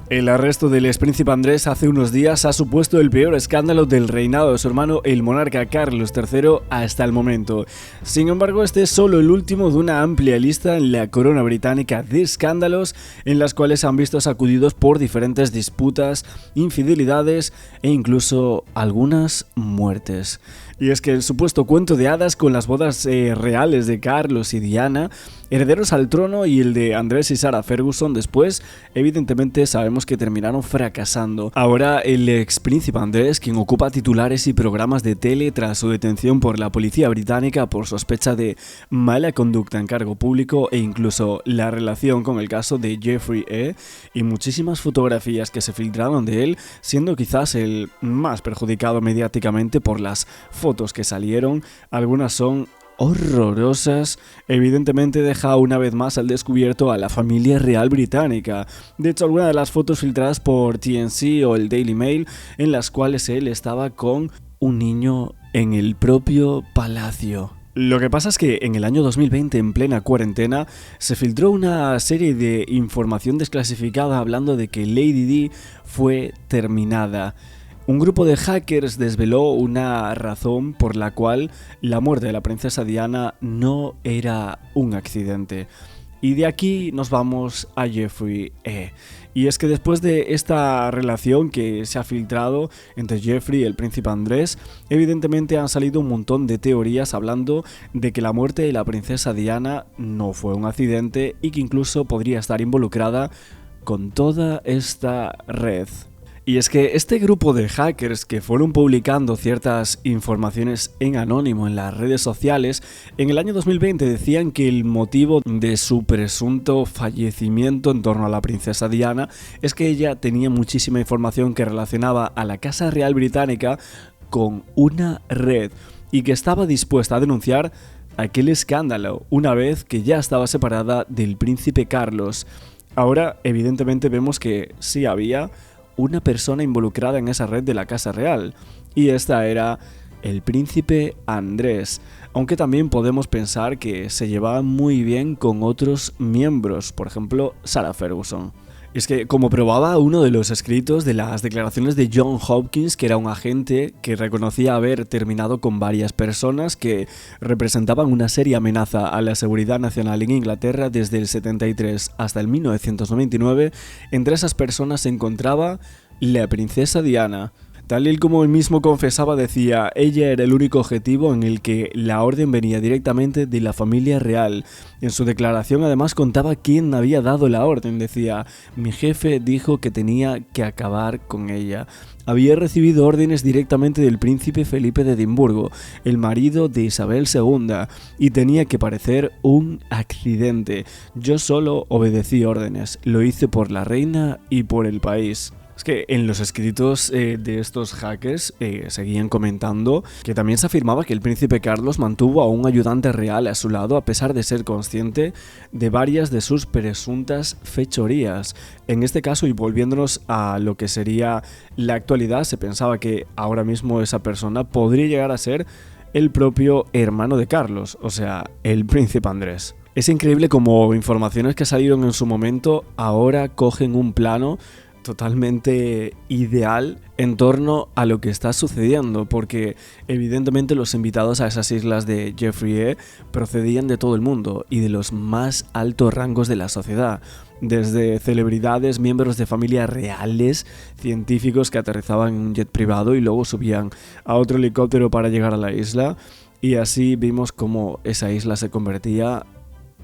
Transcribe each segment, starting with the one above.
El arresto del expríncipe Andrés hace unos días ha supuesto el peor escándalo del reinado de su hermano, el monarca Carlos III, hasta el momento. Sin embargo, este es solo el último de una amplia lista en la corona británica de escándalos en las cuales se han visto sacudidos por diferentes disputas, infidelidades e incluso algunas muertes. Y es que el supuesto cuento de hadas con las bodas reales de Carlos y Diana, herederos al trono, y el de Andrés y Sarah Ferguson después, evidentemente sabemos que terminaron fracasando. Ahora el ex príncipe Andrés, quien ocupa titulares y programas de tele tras su detención por la policía británica por sospecha de mala conducta en cargo público e incluso la relación con el caso de Jeffrey E. y muchísimas fotografías que se filtraron de él, siendo quizás el más perjudicado mediáticamente por las fotos que salieron. Algunas son horrorosas. Evidentemente deja una vez más al descubierto a la familia real británica. De hecho, algunas de las fotos filtradas por TMZ o el Daily Mail, en las cuales él estaba con un niño en el propio palacio. Lo que pasa es que en el año 2020, en plena cuarentena, se filtró una serie de información desclasificada hablando de que Lady Di fue terminada. Un grupo de hackers desveló una razón por la cual la muerte de la princesa Diana no era un accidente. Y de aquí nos vamos a Jeffrey E. Y es que después de esta relación que se ha filtrado entre Jeffrey y el príncipe Andrés, evidentemente han salido un montón de teorías hablando de que la muerte de la princesa Diana no fue un accidente y que incluso podría estar involucrada con toda esta red. Y es que este grupo de hackers que fueron publicando ciertas informaciones en anónimo en las redes sociales, en el año 2020 decían que el motivo de su presunto fallecimiento en torno a la princesa Diana es que ella tenía muchísima información que relacionaba a la Casa Real Británica con una red y que estaba dispuesta a denunciar aquel escándalo una vez que ya estaba separada del príncipe Carlos. Ahora, evidentemente, vemos que sí había una persona involucrada en esa red de la Casa Real, y esta era el príncipe Andrés, aunque también podemos pensar que se llevaba muy bien con otros miembros, por ejemplo Sarah Ferguson. Es que, como probaba uno de los escritos de las declaraciones de John Hopkins, que era un agente que reconocía haber terminado con varias personas que representaban una seria amenaza a la seguridad nacional en Inglaterra desde el 73 hasta el 1999, entre esas personas se encontraba la princesa Diana. Tal y como él mismo confesaba, decía, ella era el único objetivo en el que la orden venía directamente de la familia real. En su declaración además contaba quién había dado la orden, decía, mi jefe dijo que tenía que acabar con ella. Había recibido órdenes directamente del príncipe Felipe de Edimburgo, el marido de Isabel II, y tenía que parecer un accidente. Yo solo obedecí órdenes, lo hice por la reina y por el país. Es que en los escritos de estos hackers seguían comentando que también se afirmaba que el príncipe Carlos mantuvo a un ayudante real a su lado a pesar de ser consciente de varias de sus presuntas fechorías. En este caso, y volviéndonos a lo que sería la actualidad, se pensaba que ahora mismo esa persona podría llegar a ser el propio hermano de Carlos, o sea, el príncipe Andrés. Es increíble cómo informaciones que salieron en su momento ahora cogen un plano totalmente ideal en torno a lo que está sucediendo, porque evidentemente los invitados a esas islas de Jeffrey E. procedían de todo el mundo y de los más altos rangos de la sociedad, desde celebridades, miembros de familias reales, científicos que aterrizaban en un jet privado y luego subían a otro helicóptero para llegar a la isla, y así vimos cómo esa isla se convertía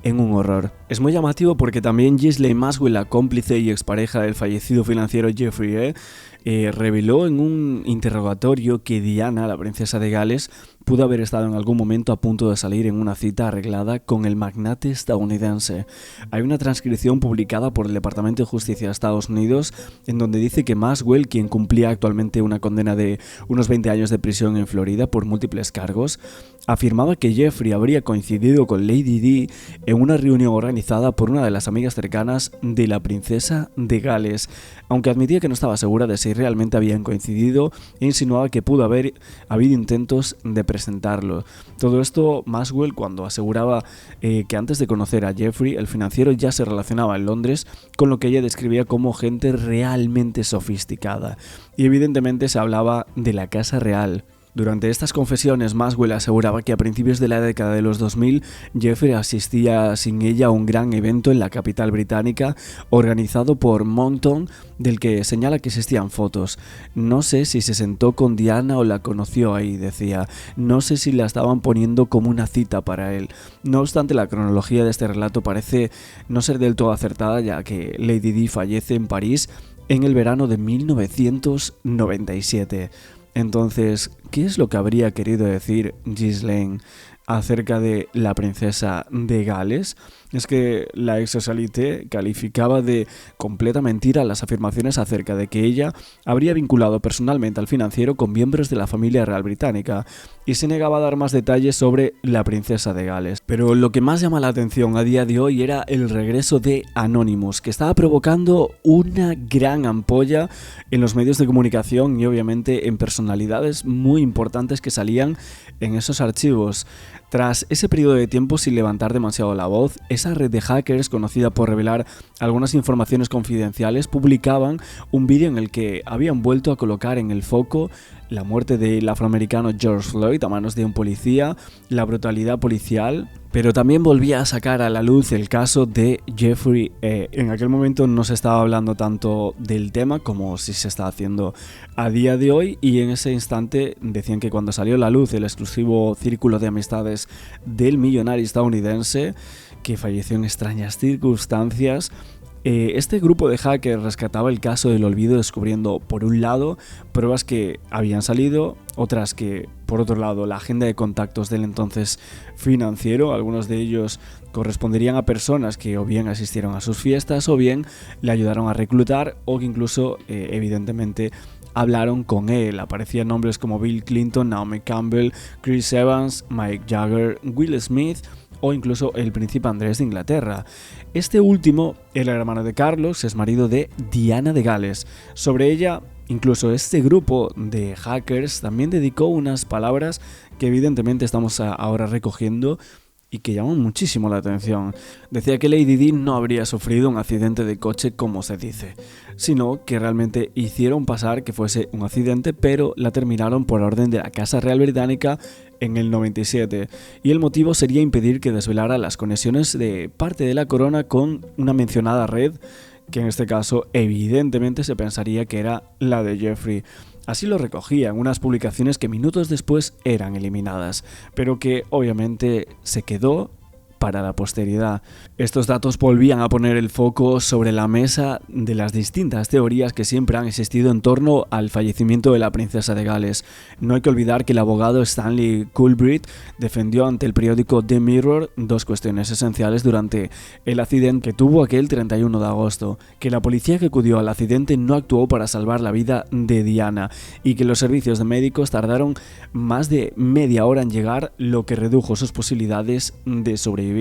en un horror. Es muy llamativo porque también Ghislaine Maxwell, la cómplice y expareja del fallecido financiero Jeffrey E., reveló en un interrogatorio que Diana, la princesa de Gales, pudo haber estado en algún momento a punto de salir en una cita arreglada con el magnate estadounidense. Hay una transcripción publicada por el Departamento de Justicia de Estados Unidos en donde dice que Maxwell, quien cumplía actualmente una condena de unos 20 años de prisión en Florida por múltiples cargos, afirmaba que Jeffrey habría coincidido con Lady Di en una reunión organizada por una de las amigas cercanas de la princesa de Gales, aunque admitía que no estaba segura de si realmente habían coincidido e insinuaba que pudo haber habido intentos de presentarlo. Todo esto Maxwell, cuando aseguraba que antes de conocer a Jeffrey, el financiero ya se relacionaba en Londres con lo que ella describía como gente realmente sofisticada. Y evidentemente se hablaba de la Casa Real. Durante estas confesiones, Maxwell aseguraba que a principios de la década de los 2000, Jeffrey asistía sin ella a un gran evento en la capital británica organizado por Monton, del que señala que existían fotos. No sé si se sentó con Diana o la conoció ahí, decía. No sé si la estaban poniendo como una cita para él. No obstante, la cronología de este relato parece no ser del todo acertada, ya que Lady Di fallece en París en el verano de 1997. Entonces, ¿qué es lo que habría querido decir Ghislaine acerca de la princesa de Gales? Es que la ex-socialité calificaba de completa mentira las afirmaciones acerca de que ella habría vinculado personalmente al financiero con miembros de la familia real británica y se negaba a dar más detalles sobre la princesa de Gales. Pero lo que más llama la atención a día de hoy era el regreso de Anonymous, que estaba provocando una gran ampolla en los medios de comunicación y obviamente en personalidades muy importantes que salían en esos archivos. Tras ese periodo de tiempo sin levantar demasiado la voz, esa red de hackers, conocida por revelar algunas informaciones confidenciales, publicaban un vídeo en el que habían vuelto a colocar en el foco la muerte del afroamericano George Floyd a manos de un policía, la brutalidad policial, pero también volvía a sacar a la luz el caso de Jeffrey E. En aquel momento no se estaba hablando tanto del tema como si se está haciendo a día de hoy, y en ese instante decían que cuando salió a la luz el exclusivo círculo de amistades del millonario estadounidense, que falleció en extrañas circunstancias, este grupo de hackers rescataba el caso del olvido descubriendo, por un lado, pruebas que habían salido, otras que, por otro lado, la agenda de contactos del entonces financiero. Algunos de ellos corresponderían a personas que o bien asistieron a sus fiestas o bien le ayudaron a reclutar o que incluso, evidentemente, hablaron con él. Aparecían nombres como Bill Clinton, Naomi Campbell, Chris Evans, Mike Jagger, Will Smith o incluso el príncipe Andrés de Inglaterra. Este último era el hermano de Carlos, es marido de Diana de Gales. Sobre ella, incluso este grupo de hackers también dedicó unas palabras que evidentemente estamos ahora recogiendo y que llaman muchísimo la atención. Decía que Lady Di no habría sufrido un accidente de coche como se dice, sino que realmente hicieron pasar que fuese un accidente, pero la terminaron por orden de la Casa Real Británica en el 97, y el motivo sería impedir que desvelara las conexiones de parte de la corona con una mencionada red, que en este caso evidentemente se pensaría que era la de Jeffrey. Así lo recogía en unas publicaciones que minutos después eran eliminadas, pero que obviamente se quedó para la posteridad. Estos datos volvían a poner el foco sobre la mesa de las distintas teorías que siempre han existido en torno al fallecimiento de la princesa de Gales. No hay que olvidar que el abogado Stanley Culbright defendió ante el periódico The Mirror dos cuestiones esenciales durante el accidente que tuvo aquel 31 de agosto, que la policía que acudió al accidente no actuó para salvar la vida de Diana y que los servicios de médicos tardaron más de media hora en llegar, lo que redujo sus posibilidades de sobrevivir.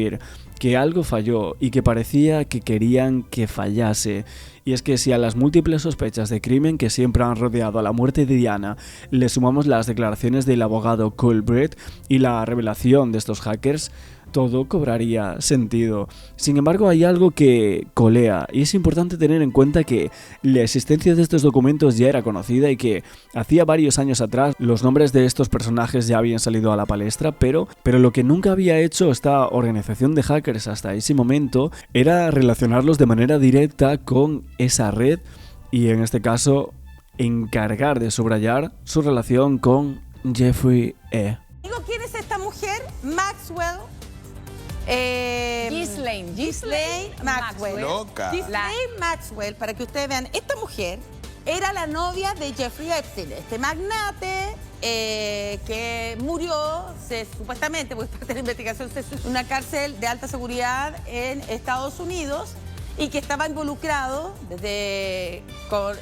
Que algo falló y que parecía que querían que fallase. Y es que si a las múltiples sospechas de crimen que siempre han rodeado a la muerte de Diana le sumamos las declaraciones del abogado Culbright y la revelación de estos hackers, todo cobraría sentido. Sin embargo, hay algo que colea, y es importante tener en cuenta que la existencia de estos documentos ya era conocida y que hacía varios años atrás los nombres de estos personajes ya habían salido a la palestra, pero lo que nunca había hecho esta organización de hackers hasta ese momento era relacionarlos de manera directa con esa red y, en este caso, encargar de subrayar su relación con Jeffrey E. ¿Quién es esta mujer? Maxwell. Ghislaine Maxwell. Loca. Ghislaine Maxwell, para que ustedes vean, esta mujer era la novia de Jeffrey Epstein, este magnate que murió, supuestamente, porque parte de la investigación, en una cárcel de alta seguridad en Estados Unidos y que estaba involucrado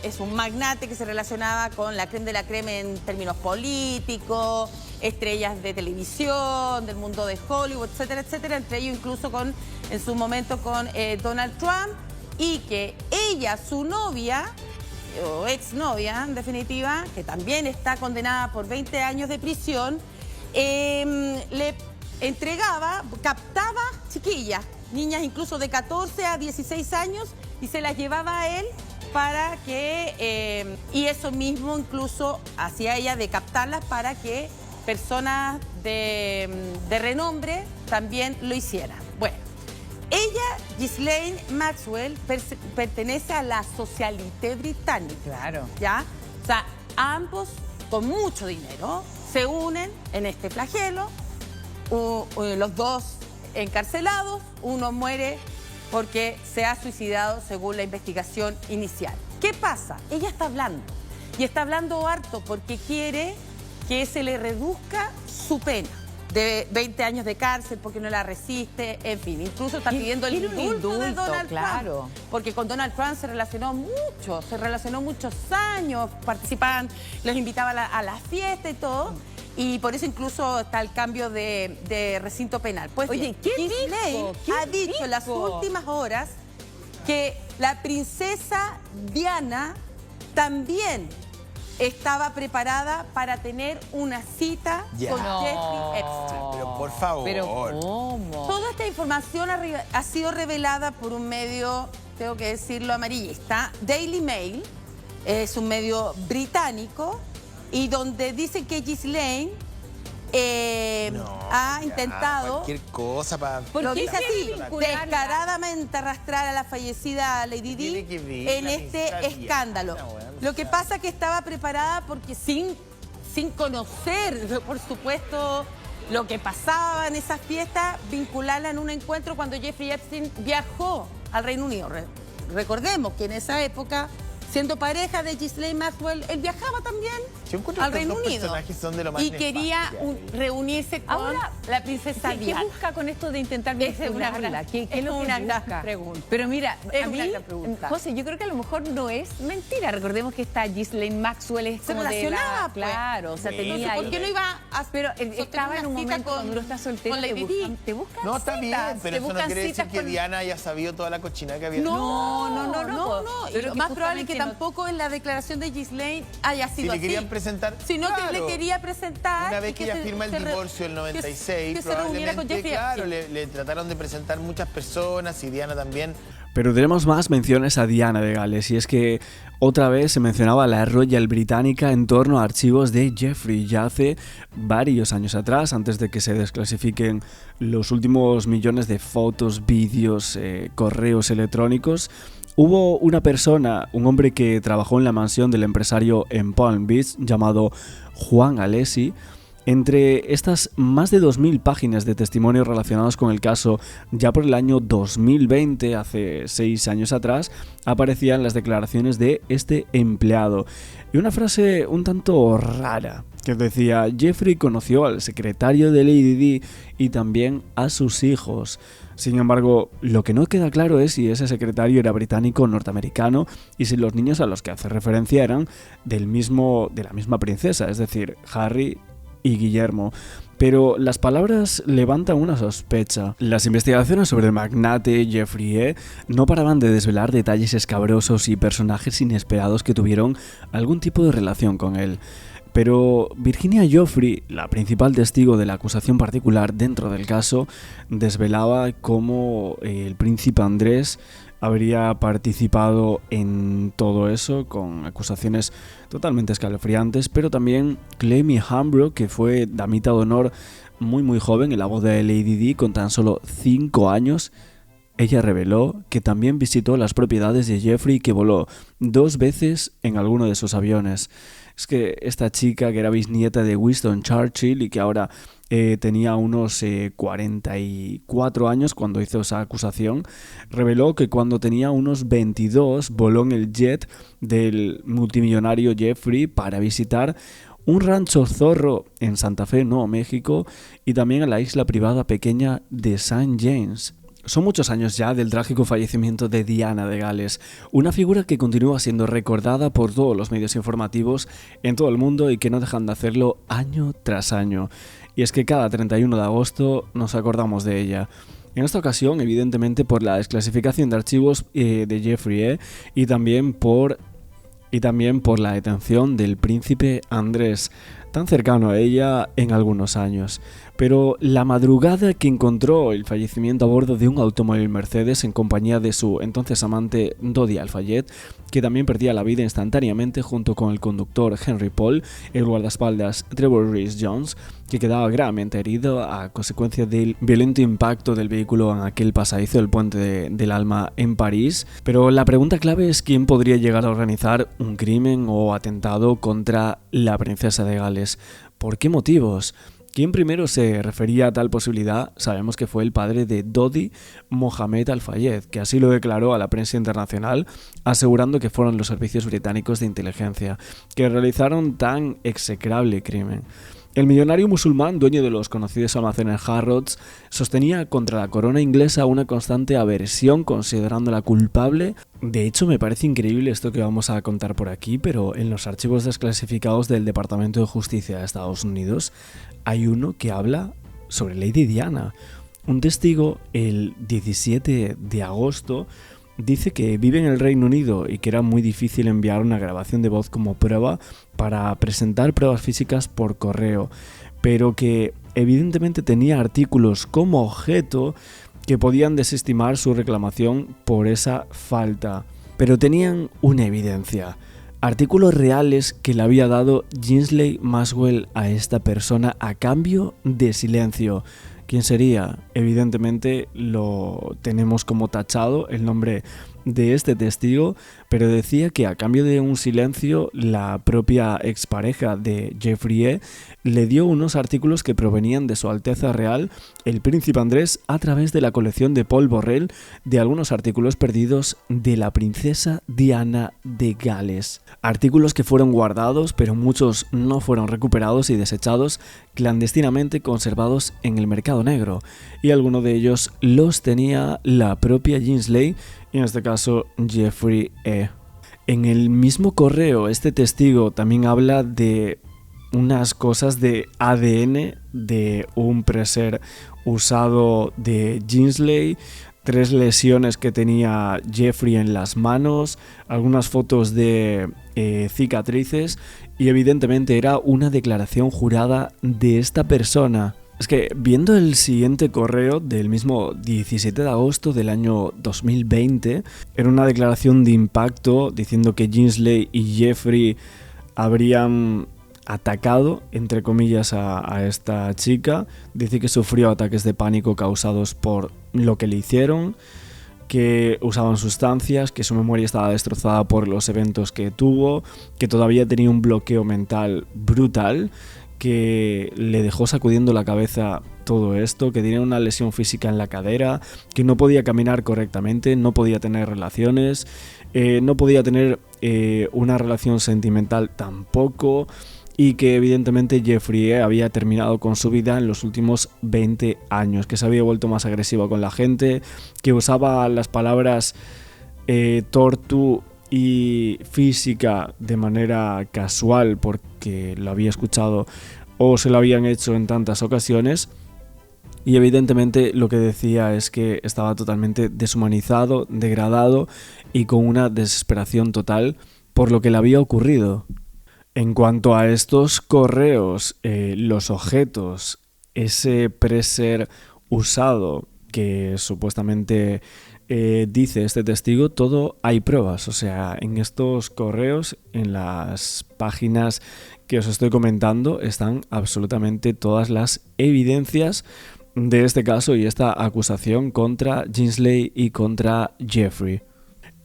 es un magnate que se relacionaba con la creme de la creme en términos políticos, estrellas de televisión, del mundo de Hollywood, etcétera, etcétera, entre ellos incluso en su momento con Donald Trump, y que ella, su novia, o exnovia en definitiva, que también está condenada por 20 años de prisión, le entregaba, captaba chiquillas, niñas incluso de 14 a 16 años, y se las llevaba a él para que, y eso mismo incluso hacía ella de captarlas para que personas de renombre también lo hicieran. Bueno, ella, Ghislaine Maxwell, pertenece a la socialité británica. Claro. ¿Ya? O sea, ambos con mucho dinero se unen en este flagelo, los dos encarcelados, uno muere porque se ha suicidado según la investigación inicial. ¿Qué pasa? Ella está hablando, y está hablando harto porque quiere que se le reduzca su pena de 20 años de cárcel porque no la resiste, en fin, incluso está pidiendo el indulto de Donald Trump, porque con Donald Trump se relacionó muchos años, participaban, los invitaba a la fiesta y todo. Y por eso incluso está el cambio de recinto penal. Pues oye, ¿qué Ghislaine ha dicho en las últimas horas que la princesa Diana también estaba preparada para tener una cita con Jeffrey Epstein. Pero por favor. ¿Pero cómo? Toda esta información ha sido revelada por un medio, tengo que decirlo, amarillista. Daily Mail es un medio británico, y donde dicen que Ghislaine ha intentado, cualquier cosa para... lo dice así, descaradamente arrastrar a la fallecida Lady Tiene Di que ver en la este princesa escándalo. Diana, weón. Lo que pasa es que estaba preparada porque sin conocer, por supuesto, lo que pasaba en esas fiestas, vincularla en un encuentro cuando Jeffrey Epstein viajó al Reino Unido. Recordemos que en esa época, siendo pareja de Ghislaine Maxwell, él viajaba también Yo encuentro al que Reino estos Unido personajes son de lo más y quería reunirse con Ahora, la princesa ¿Qué Diana. busca con esto de intentar Esa es una vincularla? gran- ¿Qué es lo que una gran busca? pregunta. Pero mira, Es a una mí, gran pregunta. José, yo creo que a lo mejor no es mentira. Recordemos que esta Ghislaine Maxwell es Se como de relacionaba, la... pues. Claro, o sea, Sí. tenía Entonces, ¿por ahí... qué no iba a Pero sostener estaba en un una cita momento cuando uno está soltero, con te Lady Di? buscan No, está bien, citas, pero te eso no buscan quiere decir citas que con- Diana haya sabido toda la cochina que había. No. Pero Y lo que más probable es que justamente no- tampoco en la declaración de Ghislaine haya sido Si le así. querían presentar... Sino que claro, le quería presentar... Una y vez que ella se- firma el se re- divorcio el 96, que se reuniera con probablemente, Jeffrey claro, Epstein. le trataron de presentar muchas personas y Diana también. Pero tenemos más menciones a Diana de Gales, y es que otra vez se mencionaba la Royal Británica en torno a archivos de Jeffrey ya hace varios años atrás, antes de que se desclasifiquen los últimos millones de fotos, vídeos, correos electrónicos. Hubo una persona, un hombre que trabajó en la mansión del empresario en Palm Beach llamado Juan Alesi. Entre estas más de 2.000 páginas de testimonios relacionados con el caso, ya por el año 2020, hace 6 años atrás, aparecían las declaraciones de este empleado. Y una frase un tanto rara, que decía: Jeffrey conoció al secretario de Lady Di y también a sus hijos. Sin embargo, lo que no queda claro es si ese secretario era británico o norteamericano y si los niños a los que hace referencia eran de la misma princesa, es decir, Harry y Guillermo. Pero las palabras levantan una sospecha. Las investigaciones sobre el magnate Jeffrey no paraban de desvelar detalles escabrosos y personajes inesperados que tuvieron algún tipo de relación con él. Pero Virginia Giuffre, la principal testigo de la acusación particular dentro del caso, desvelaba cómo el príncipe Andrés habría participado en todo eso, con acusaciones totalmente escalofriantes, pero también Clemmy Hambro, que fue damita de honor muy joven en la boda de Lady Di con tan solo 5 años. Ella reveló que también visitó las propiedades de Jeffrey y que voló 2 veces en alguno de sus aviones. Es que esta chica, que era bisnieta de Winston Churchill y que ahora tenía unos 44 años cuando hizo esa acusación, reveló que cuando tenía unos 22 voló en el jet del multimillonario Jeffrey para visitar un rancho zorro en Santa Fe, Nuevo México, y también a la isla privada pequeña de St. James. Son muchos años ya del trágico fallecimiento de Diana de Gales, una figura que continúa siendo recordada por todos los medios informativos en todo el mundo y que no dejan de hacerlo año tras año. Y es que cada 31 de agosto nos acordamos de ella. En esta ocasión, evidentemente, por la desclasificación de archivos de Jeffrey y también por la detención del príncipe Andrés. tan cercano a ella en algunos años. Pero la madrugada que encontró el fallecimiento a bordo de un automóvil Mercedes en compañía de su entonces amante Dodi Al-Fayed, que también perdía la vida instantáneamente junto con el conductor Henry Paul, el guardaespaldas Trevor Rees-Jones, que quedaba gravemente herido a consecuencia del violento impacto del vehículo en aquel pasadizo del Puente del Alma en París. Pero la pregunta clave es quién podría llegar a organizar un crimen o atentado contra la princesa de Gales. ¿Por qué motivos? Quien primero se refería a tal posibilidad sabemos que fue el padre de Dodi, Mohamed Al-Fayed, que así lo declaró a la prensa internacional, asegurando que fueron los servicios británicos de inteligencia que realizaron tan execrable crimen. El millonario musulmán, dueño de los conocidos almacenes Harrods, sostenía contra la corona inglesa una constante aversión, considerándola culpable. De hecho, me parece increíble esto que vamos a contar por aquí, pero en los archivos desclasificados del Departamento de Justicia de Estados Unidos hay uno que habla sobre Lady Diana. Un testigo, el 17 de agosto, dice que vive en el Reino Unido y que era muy difícil enviar una grabación de voz como prueba para presentar pruebas físicas por correo, pero que evidentemente tenía artículos como objeto que podían desestimar su reclamación por esa falta. Pero tenían una evidencia, artículos reales que le había dado Ginsley Maxwell a esta persona a cambio de silencio. ¿Quién sería? Evidentemente lo tenemos como tachado el nombre de este testigo, pero decía que a cambio de un silencio la propia expareja de Jeffrey E. le dio unos artículos que provenían de Su Alteza Real, el Príncipe Andrés, a través de la colección de Paul Borrell de algunos artículos perdidos de la princesa Diana de Gales. Artículos que fueron guardados, pero muchos no fueron recuperados y desechados, clandestinamente conservados en el mercado negro, y algunos de ellos los tenía la propia Ginsley, y en este caso Jeffrey E. En el mismo correo, este testigo también habla de unas cosas de ADN de un preser usado de Ginsley, 3 lesiones que tenía Jeffrey en las manos, algunas fotos de cicatrices, y evidentemente era una declaración jurada de esta persona. Es que viendo el siguiente correo del mismo 17 de agosto del año 2020, era una declaración de impacto diciendo que Ginsley y Jeffrey habrían atacado, entre comillas, a esta chica. Dice que sufrió ataques de pánico causados por lo que le hicieron, que usaban sustancias, que su memoria estaba destrozada por los eventos que tuvo, que todavía tenía un bloqueo mental brutal, que le dejó sacudiendo la cabeza todo esto, que tenía una lesión física en la cadera, que no podía caminar correctamente, no podía tener relaciones, no podía tener una relación sentimental tampoco, y que evidentemente Jeffrey había terminado con su vida en los últimos 20 años, que se había vuelto más agresivo con la gente, que usaba las palabras tortu y física de manera casual porque lo había escuchado o se lo habían hecho en tantas ocasiones, y evidentemente lo que decía es que estaba totalmente deshumanizado, degradado y con una desesperación total por lo que le había ocurrido. En cuanto a estos correos, los objetos, ese preser usado que supuestamente dice este testigo, todo hay pruebas. O sea, en estos correos, en las páginas que os estoy comentando, están absolutamente todas las evidencias de este caso y esta acusación contra Ginsley y contra Jeffrey.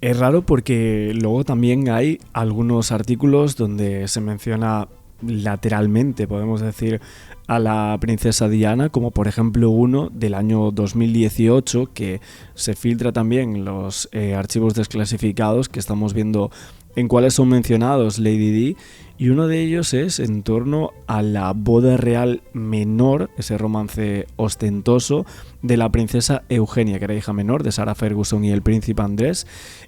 Es raro porque luego también hay algunos artículos donde se menciona lateralmente, podemos decir, a la princesa Diana, como por ejemplo uno del año 2018 que se filtra también en los archivos desclasificados que estamos viendo en cuáles son mencionados Lady Di, y uno de ellos es en torno a la boda real menor, ese romance ostentoso de la princesa Eugenia, que era hija menor de Sarah Ferguson y el príncipe Andrés,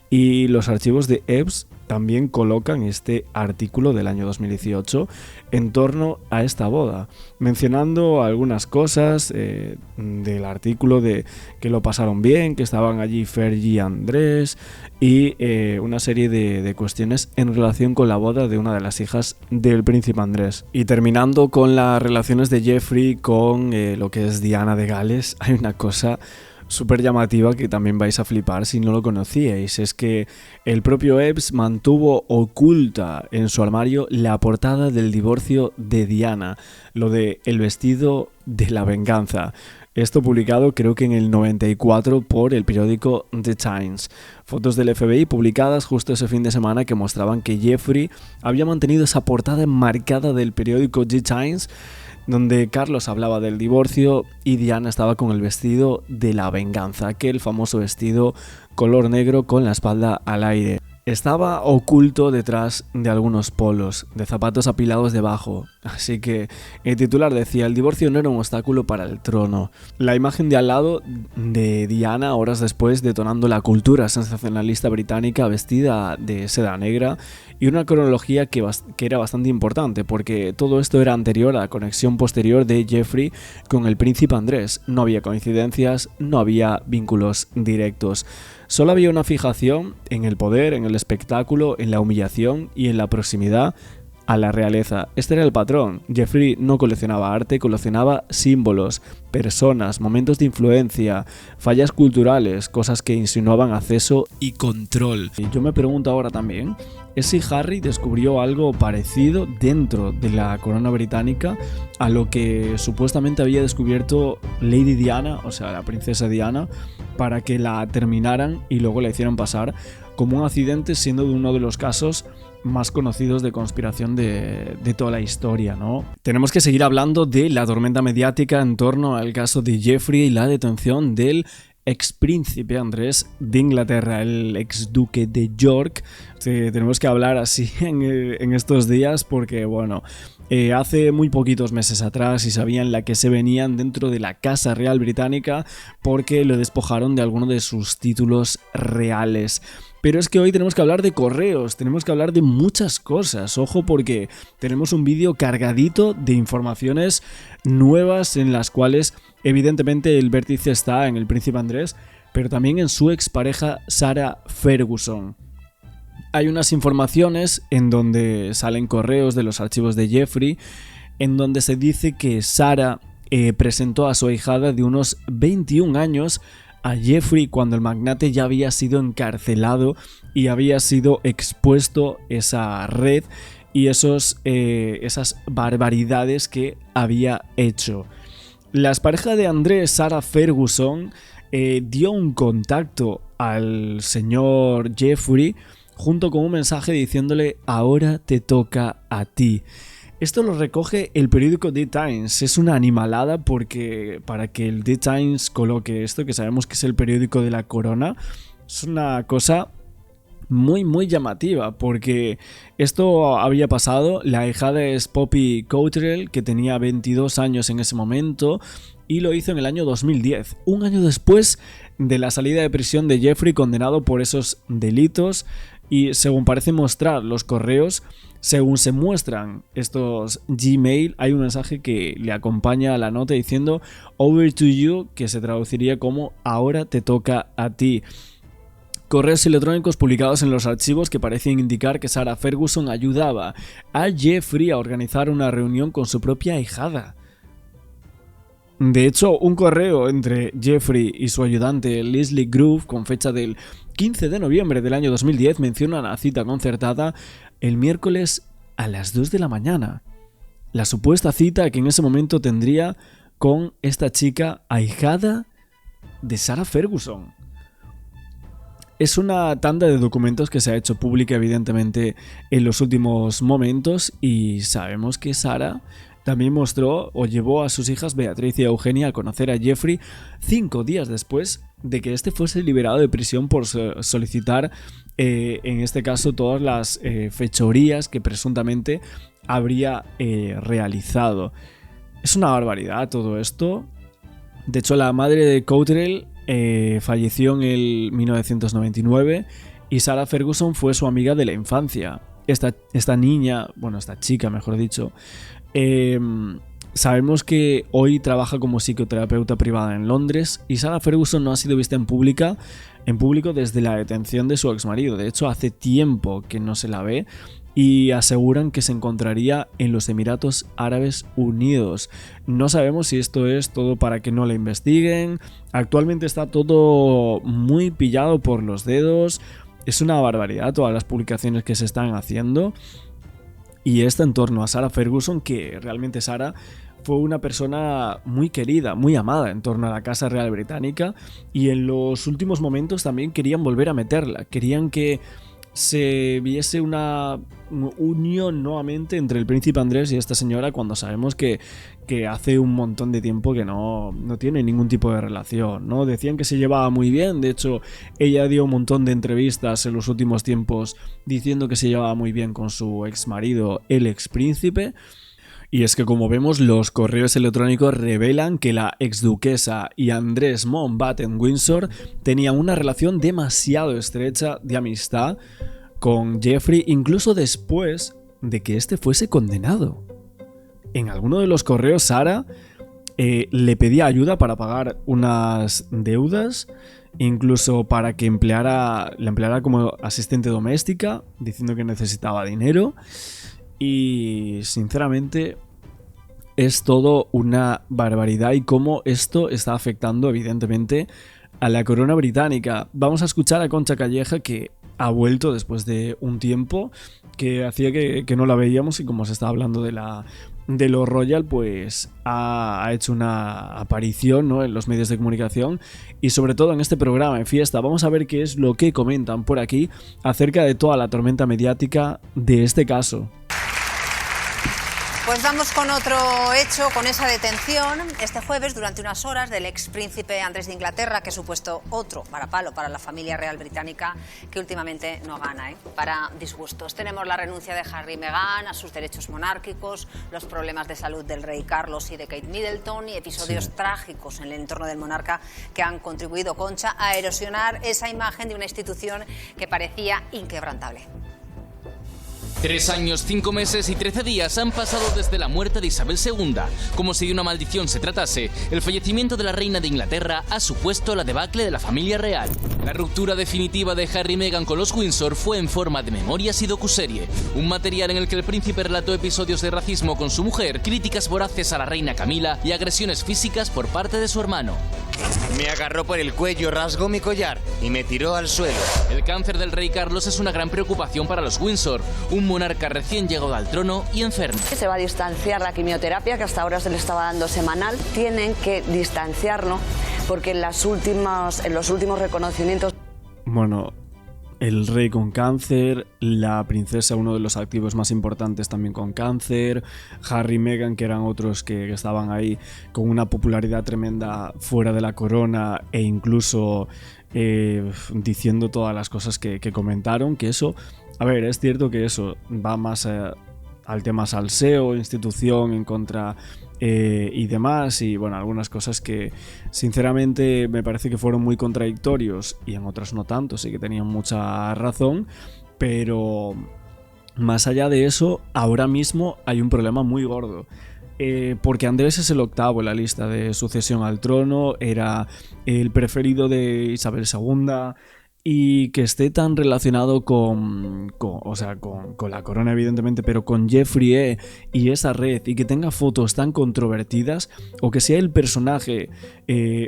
Y los archivos de Epps también colocan este artículo del año 2018 en torno a esta boda, mencionando algunas cosas del artículo de que lo pasaron bien, que estaban allí Fergie y Andrés, y una serie de cuestiones en relación con la boda de una de las hijas del príncipe Andrés. Y terminando con las relaciones de Jeffrey con lo que es Diana de Gales, hay una cosa súper llamativa que también vais a flipar si no lo conocíais. Es que el propio Epps mantuvo oculta en su armario la portada del divorcio de Diana, lo de El vestido de la venganza. Esto publicado creo que en el 94 por el periódico The Times. Fotos del FBI publicadas justo ese fin de semana que mostraban que Jeffrey había mantenido esa portada enmarcada del periódico The Times, donde Carlos hablaba del divorcio y Diana estaba con el vestido de la venganza, aquel famoso vestido color negro con la espalda al aire. Estaba oculto detrás de algunos polos, de zapatos apilados debajo, así que el titular decía: el divorcio no era un obstáculo para el trono. La imagen de al lado de Diana, horas después, detonando la cultura sensacionalista británica vestida de seda negra, y una cronología que era bastante importante, porque todo esto era anterior a la conexión posterior de Jeffrey con el príncipe Andrés. No había coincidencias, no había vínculos directos. Solo había una fijación en el poder, en el espectáculo, en la humillación y en la proximidad a la realeza. Este era el patrón. Jeffrey no coleccionaba arte, coleccionaba símbolos, personas, momentos de influencia, fallas culturales, cosas que insinuaban acceso y control. Y yo me pregunto ahora también, ¿es si Harry descubrió algo parecido dentro de la corona británica a lo que supuestamente había descubierto Lady Diana, o sea, la princesa Diana, para que la terminaran y luego la hicieran pasar como un accidente, siendo de uno de los casos más conocidos de conspiración de toda la historia, ¿no? Tenemos que seguir hablando de la tormenta mediática en torno al caso de Jeffrey y la detención del ex príncipe Andrés de Inglaterra, el ex duque de York. Tenemos que hablar así en estos días porque, bueno, hace muy poquitos meses atrás y sabían la que se venían dentro de la Casa Real Británica porque lo despojaron de alguno de sus títulos reales. Pero es que hoy tenemos que hablar de correos, tenemos que hablar de muchas cosas. Ojo, porque tenemos un vídeo cargadito de informaciones nuevas en las cuales evidentemente el vértice está en el príncipe Andrés, pero también en su expareja Sarah Ferguson. Hay unas informaciones en donde salen correos de los archivos de Jeffrey, en donde se dice que Sarah presentó a su ahijada de unos 21 años a Jeffrey cuando el magnate ya había sido encarcelado y había sido expuesto esa red y esas barbaridades que había hecho. La expareja de Andrés, Sarah Ferguson, dio un contacto al señor Jeffrey junto con un mensaje diciéndole: ahora te toca a ti. Esto lo recoge el periódico The Times. Es una animalada porque para que el The Times coloque esto, que sabemos que es el periódico de la corona, es una cosa muy muy llamativa, porque esto había pasado. La ahijada es Poppy Cottrell, que tenía 22 años en ese momento, y lo hizo en el año 2010, un año después de la salida de prisión de Jeffrey, condenado por esos delitos. Y según parece mostrar los correos, según se muestran estos Gmail, hay un mensaje que le acompaña a la nota diciendo "Over to you", que se traduciría como "ahora te toca a ti". Correos electrónicos publicados en los archivos que parecen indicar que Sarah Ferguson ayudaba a Jeffrey a organizar una reunión con su propia ahijada. De hecho, un correo entre Jeffrey y su ayudante Leslie Groove con fecha del 15 de noviembre del año 2010 menciona la cita concertada el miércoles a las 2 de la mañana. La supuesta cita que en ese momento tendría con esta chica ahijada de Sarah Ferguson. Es una tanda de documentos que se ha hecho pública evidentemente en los últimos momentos y sabemos que Sarah también mostró o llevó a sus hijas Beatriz y Eugenia a conocer a Jeffrey 5 días después de que este fuese liberado de prisión por solicitar, en este caso, todas las fechorías que presuntamente habría realizado. Es una barbaridad todo esto. De hecho, la madre de Cottrell falleció en el 1999 Y Sarah Ferguson fue su amiga de la infancia. Esta niña, bueno, esta chica, mejor dicho, sabemos que hoy trabaja como psicoterapeuta privada en Londres y Sarah Ferguson no ha sido vista en público desde la detención de su exmarido. De hecho, hace tiempo que no se la ve y aseguran que se encontraría en los Emiratos Árabes Unidos. No sabemos si esto es todo para que no la investiguen. Actualmente está todo muy pillado por los dedos. Es una barbaridad todas las publicaciones que se están haciendo. Y esto en torno a Sarah Ferguson, que realmente Sarah fue una persona muy querida, muy amada en torno a la Casa Real Británica, y en los últimos momentos también querían volver a meterla, querían que se viese una unión nuevamente entre el príncipe Andrés y esta señora, cuando sabemos que hace un montón de tiempo que no tiene ningún tipo de relación, ¿no? Decían que se llevaba muy bien, de hecho ella dio un montón de entrevistas en los últimos tiempos diciendo que se llevaba muy bien con su ex marido, el ex príncipe. Y es que, como vemos, los correos electrónicos revelan que la exduquesa y Andrés Mountbatten-Windsor tenían una relación demasiado estrecha de amistad con Jeffrey, incluso después de que este fuese condenado. En alguno de los correos, Sarah le pedía ayuda para pagar unas deudas, incluso para que la empleara como asistente doméstica, diciendo que necesitaba dinero. Y sinceramente es todo una barbaridad, y cómo esto está afectando evidentemente a la corona británica. Vamos a escuchar a Concha Calleja, que ha vuelto después de un tiempo que hacía que no la veíamos, y como se está hablando de lo royal, pues ha hecho una aparición, ¿no?, en los medios de comunicación y sobre todo en este programa en Fiesta. Vamos a ver qué es lo que comentan por aquí acerca de toda la tormenta mediática de este caso. Pues vamos con otro hecho, con esa detención este jueves durante unas horas del ex príncipe Andrés de Inglaterra, que ha supuesto otro varapalo para la familia real británica, que últimamente no gana, para disgustos. Tenemos la renuncia de Harry y Meghan a sus derechos monárquicos, los problemas de salud del rey Carlos y de Kate Middleton, y episodios trágicos en el entorno del monarca que han contribuido, Concha, a erosionar esa imagen de una institución que parecía inquebrantable. 3 años, 5 meses y 13 días han pasado desde la muerte de Isabel II. Como si de una maldición se tratase, el fallecimiento de la reina de Inglaterra ha supuesto la debacle de la familia real. La ruptura definitiva de Harry y Meghan con los Windsor fue en forma de memorias y docuserie, un material en el que el príncipe relató episodios de racismo con su mujer, críticas voraces a la reina Camila y agresiones físicas por parte de su hermano. Me agarró por el cuello, rasgó mi collar y me tiró al suelo. El cáncer del rey Carlos es una gran preocupación para los Windsor, un monarca recién llegado al trono y enfermo. Se va a distanciar la quimioterapia, que hasta ahora se le estaba dando semanal. Tienen que distanciarlo porque en los últimos reconocimientos... Bueno, el rey con cáncer, la princesa, uno de los activos más importantes, también con cáncer, Harry y Meghan, que eran otros que estaban ahí con una popularidad tremenda fuera de la corona, e incluso diciendo todas las cosas que comentaron, que eso, a ver, es cierto que eso va más al tema salseo, institución en contra y demás, y bueno, algunas cosas que sinceramente me parece que fueron muy contradictorios y en otras no tanto, sí que tenían mucha razón, pero más allá de eso, ahora mismo hay un problema muy gordo. Porque Andrés es el octavo en la lista de sucesión al trono, era el preferido de Isabel II, y que esté tan relacionado con la corona, evidentemente, pero con Jeffrey y esa red, y que tenga fotos tan controvertidas, o que sea el personaje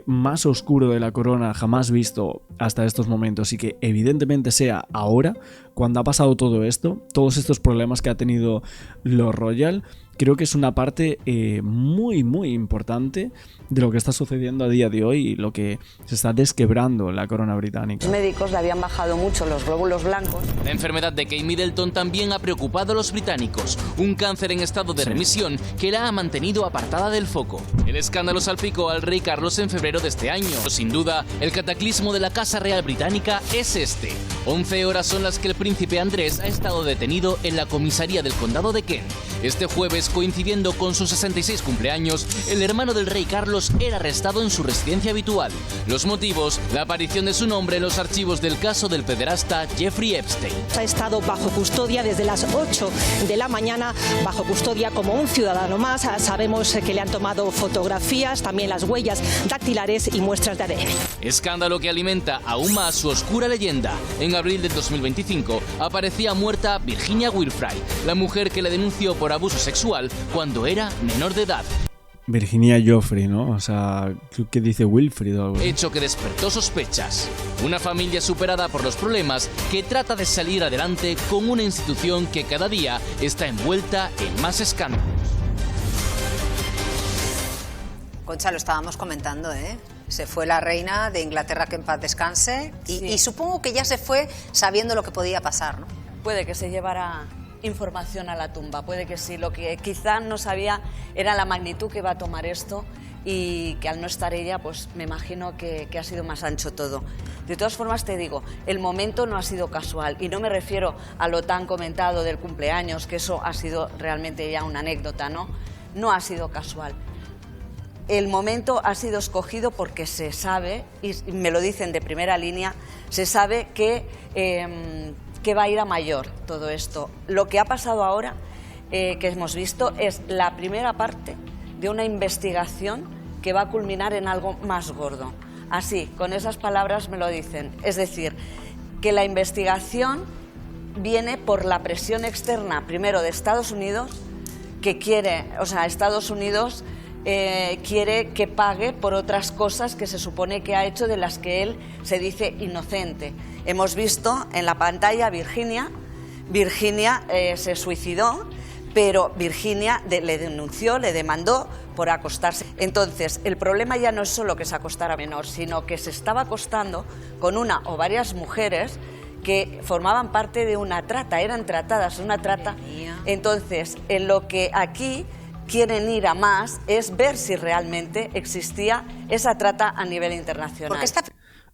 más oscuro de la corona jamás visto hasta estos momentos, y que evidentemente sea ahora, cuando ha pasado todo esto, todos estos problemas que ha tenido lo royal. Creo que es una parte muy, muy importante de lo que está sucediendo a día de hoy y lo que se está desquebrando la corona británica. Los médicos le habían bajado mucho los glóbulos blancos. La enfermedad de Kate Middleton también ha preocupado a los británicos, un cáncer en estado de remisión que la ha mantenido apartada del foco. El escándalo salpicó al rey Carlos en febrero de este año. Sin duda, el cataclismo de la Casa Real Británica es este. 11 horas son las que el príncipe Andrés ha estado detenido en la comisaría del condado de Kent. Este jueves, coincidiendo con sus 66 cumpleaños, el hermano del rey Carlos era arrestado en su residencia habitual. Los motivos, la aparición de su nombre en los archivos del caso del pederasta Jeffrey Epstein. Ha estado bajo custodia desde las 8 de la mañana, bajo custodia como un ciudadano más. Sabemos que le han tomado fotografías, también las huellas dactilares y muestras de ADN. Escándalo que alimenta aún más su oscura leyenda. En abril de 2025 aparecía muerta Virginia Giuffre, la mujer que le denunció por abuso sexual cuando era menor de edad. Virginia Giuffre, ¿no? O sea, creo que dice Wilfrid o algo. Hecho que despertó sospechas. Una familia superada por los problemas que trata de salir adelante con una institución que cada día está envuelta en más escándalos. Concha, lo estábamos comentando, ¿eh? Se fue la reina de Inglaterra, que en paz descanse, y supongo que ya se fue sabiendo lo que podía pasar, ¿no? Puede que se llevara información a la tumba, puede que sí. Lo que quizá no sabía era la magnitud que iba a tomar esto y que al no estar ella, pues me imagino que ha sido más ancho todo. De todas formas te digo, el momento no ha sido casual y no me refiero a lo tan comentado del cumpleaños, que eso ha sido realmente ya una anécdota, ¿no? No ha sido casual. El momento ha sido escogido porque se sabe, y me lo dicen de primera línea, se sabe que va a ir a mayor todo esto. Lo que ha pasado ahora, que hemos visto, es la primera parte de una investigación que va a culminar en algo más gordo. Así, con esas palabras me lo dicen. Es decir, que la investigación viene por la presión externa, primero de Estados Unidos, que quiere, o sea, Estados Unidos quiere que pague por otras cosas que se supone que ha hecho, de las que él se dice inocente. Hemos visto en la pantalla Virginia se suicidó, pero Virginia le denunció, le demandó por acostarse. Entonces, el problema ya no es solo que se acostara menor, sino que se estaba acostando con una o varias mujeres que formaban parte de una trata, eran tratadas, una trata. Entonces, en lo que aquí quieren ir a más es ver si realmente existía esa trata a nivel internacional.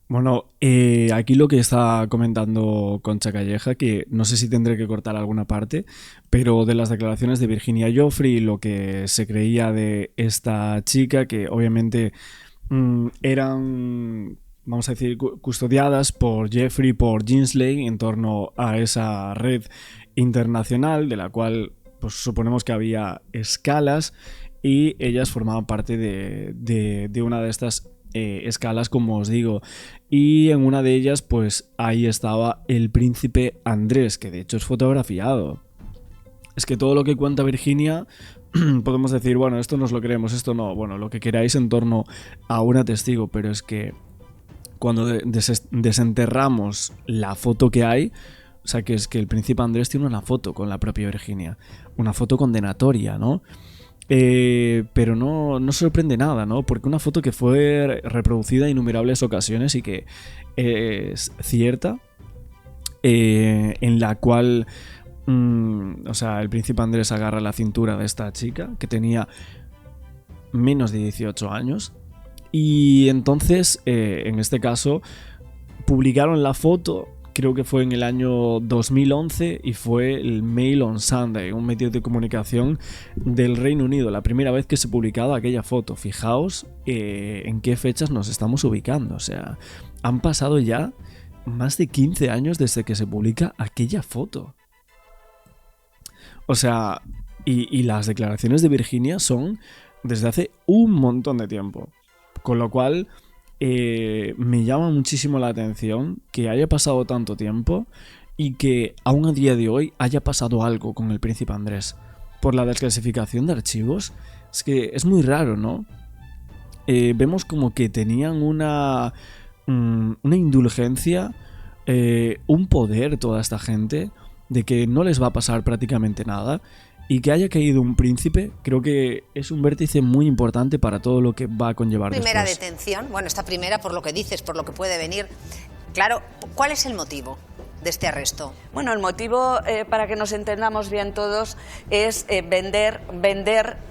Bueno, aquí lo que está comentando Concha Calleja, que no sé si tendré que cortar alguna parte, pero de las declaraciones de Virginia Giuffre y lo que se creía de esta chica, que obviamente eran, vamos a decir, custodiadas por Jeffrey, por Ginsley, en torno a esa red internacional de la cual pues suponemos que había escalas y ellas formaban parte de una de estas escalas, como os digo, y en una de ellas pues ahí estaba el príncipe Andrés, que de hecho es fotografiado. Es que todo lo que cuenta Virginia podemos decir, bueno, esto nos lo creemos, esto no, bueno, lo que queráis en torno a una testigo, pero es que cuando desenterramos la foto que hay, o sea, que es que el príncipe Andrés tiene una foto con la propia Virginia, una foto condenatoria, ¿no? Pero no sorprende nada, ¿no? Porque una foto que fue reproducida en innumerables ocasiones y que es cierta, en la cual, o sea, el príncipe Andrés agarra la cintura de esta chica que tenía menos de 18 años y entonces, en este caso, publicaron la foto. Creo que fue en el año 2011 y fue el Mail on Sunday, un medio de comunicación del Reino Unido, la primera vez que se publicaba aquella foto. Fijaos en qué fechas nos estamos ubicando, o sea, han pasado ya más de 15 años desde que se publica aquella foto. O sea, y las declaraciones de Virginia son desde hace un montón de tiempo, con lo cual me llama muchísimo la atención que haya pasado tanto tiempo y que aún a día de hoy haya pasado algo con el príncipe Andrés por la desclasificación de archivos. Es que es muy raro, ¿no? Vemos como que tenían una indulgencia, un poder toda esta gente, de que no les va a pasar prácticamente nada. Y que haya caído un príncipe, creo que es un vértice muy importante para todo lo que va a conllevar Primera después. detención, bueno, esta primera por lo que dices, por lo que puede venir. Claro, ¿cuál es el motivo? de este arresto? Bueno, el motivo, para que nos entendamos bien todos, es vender,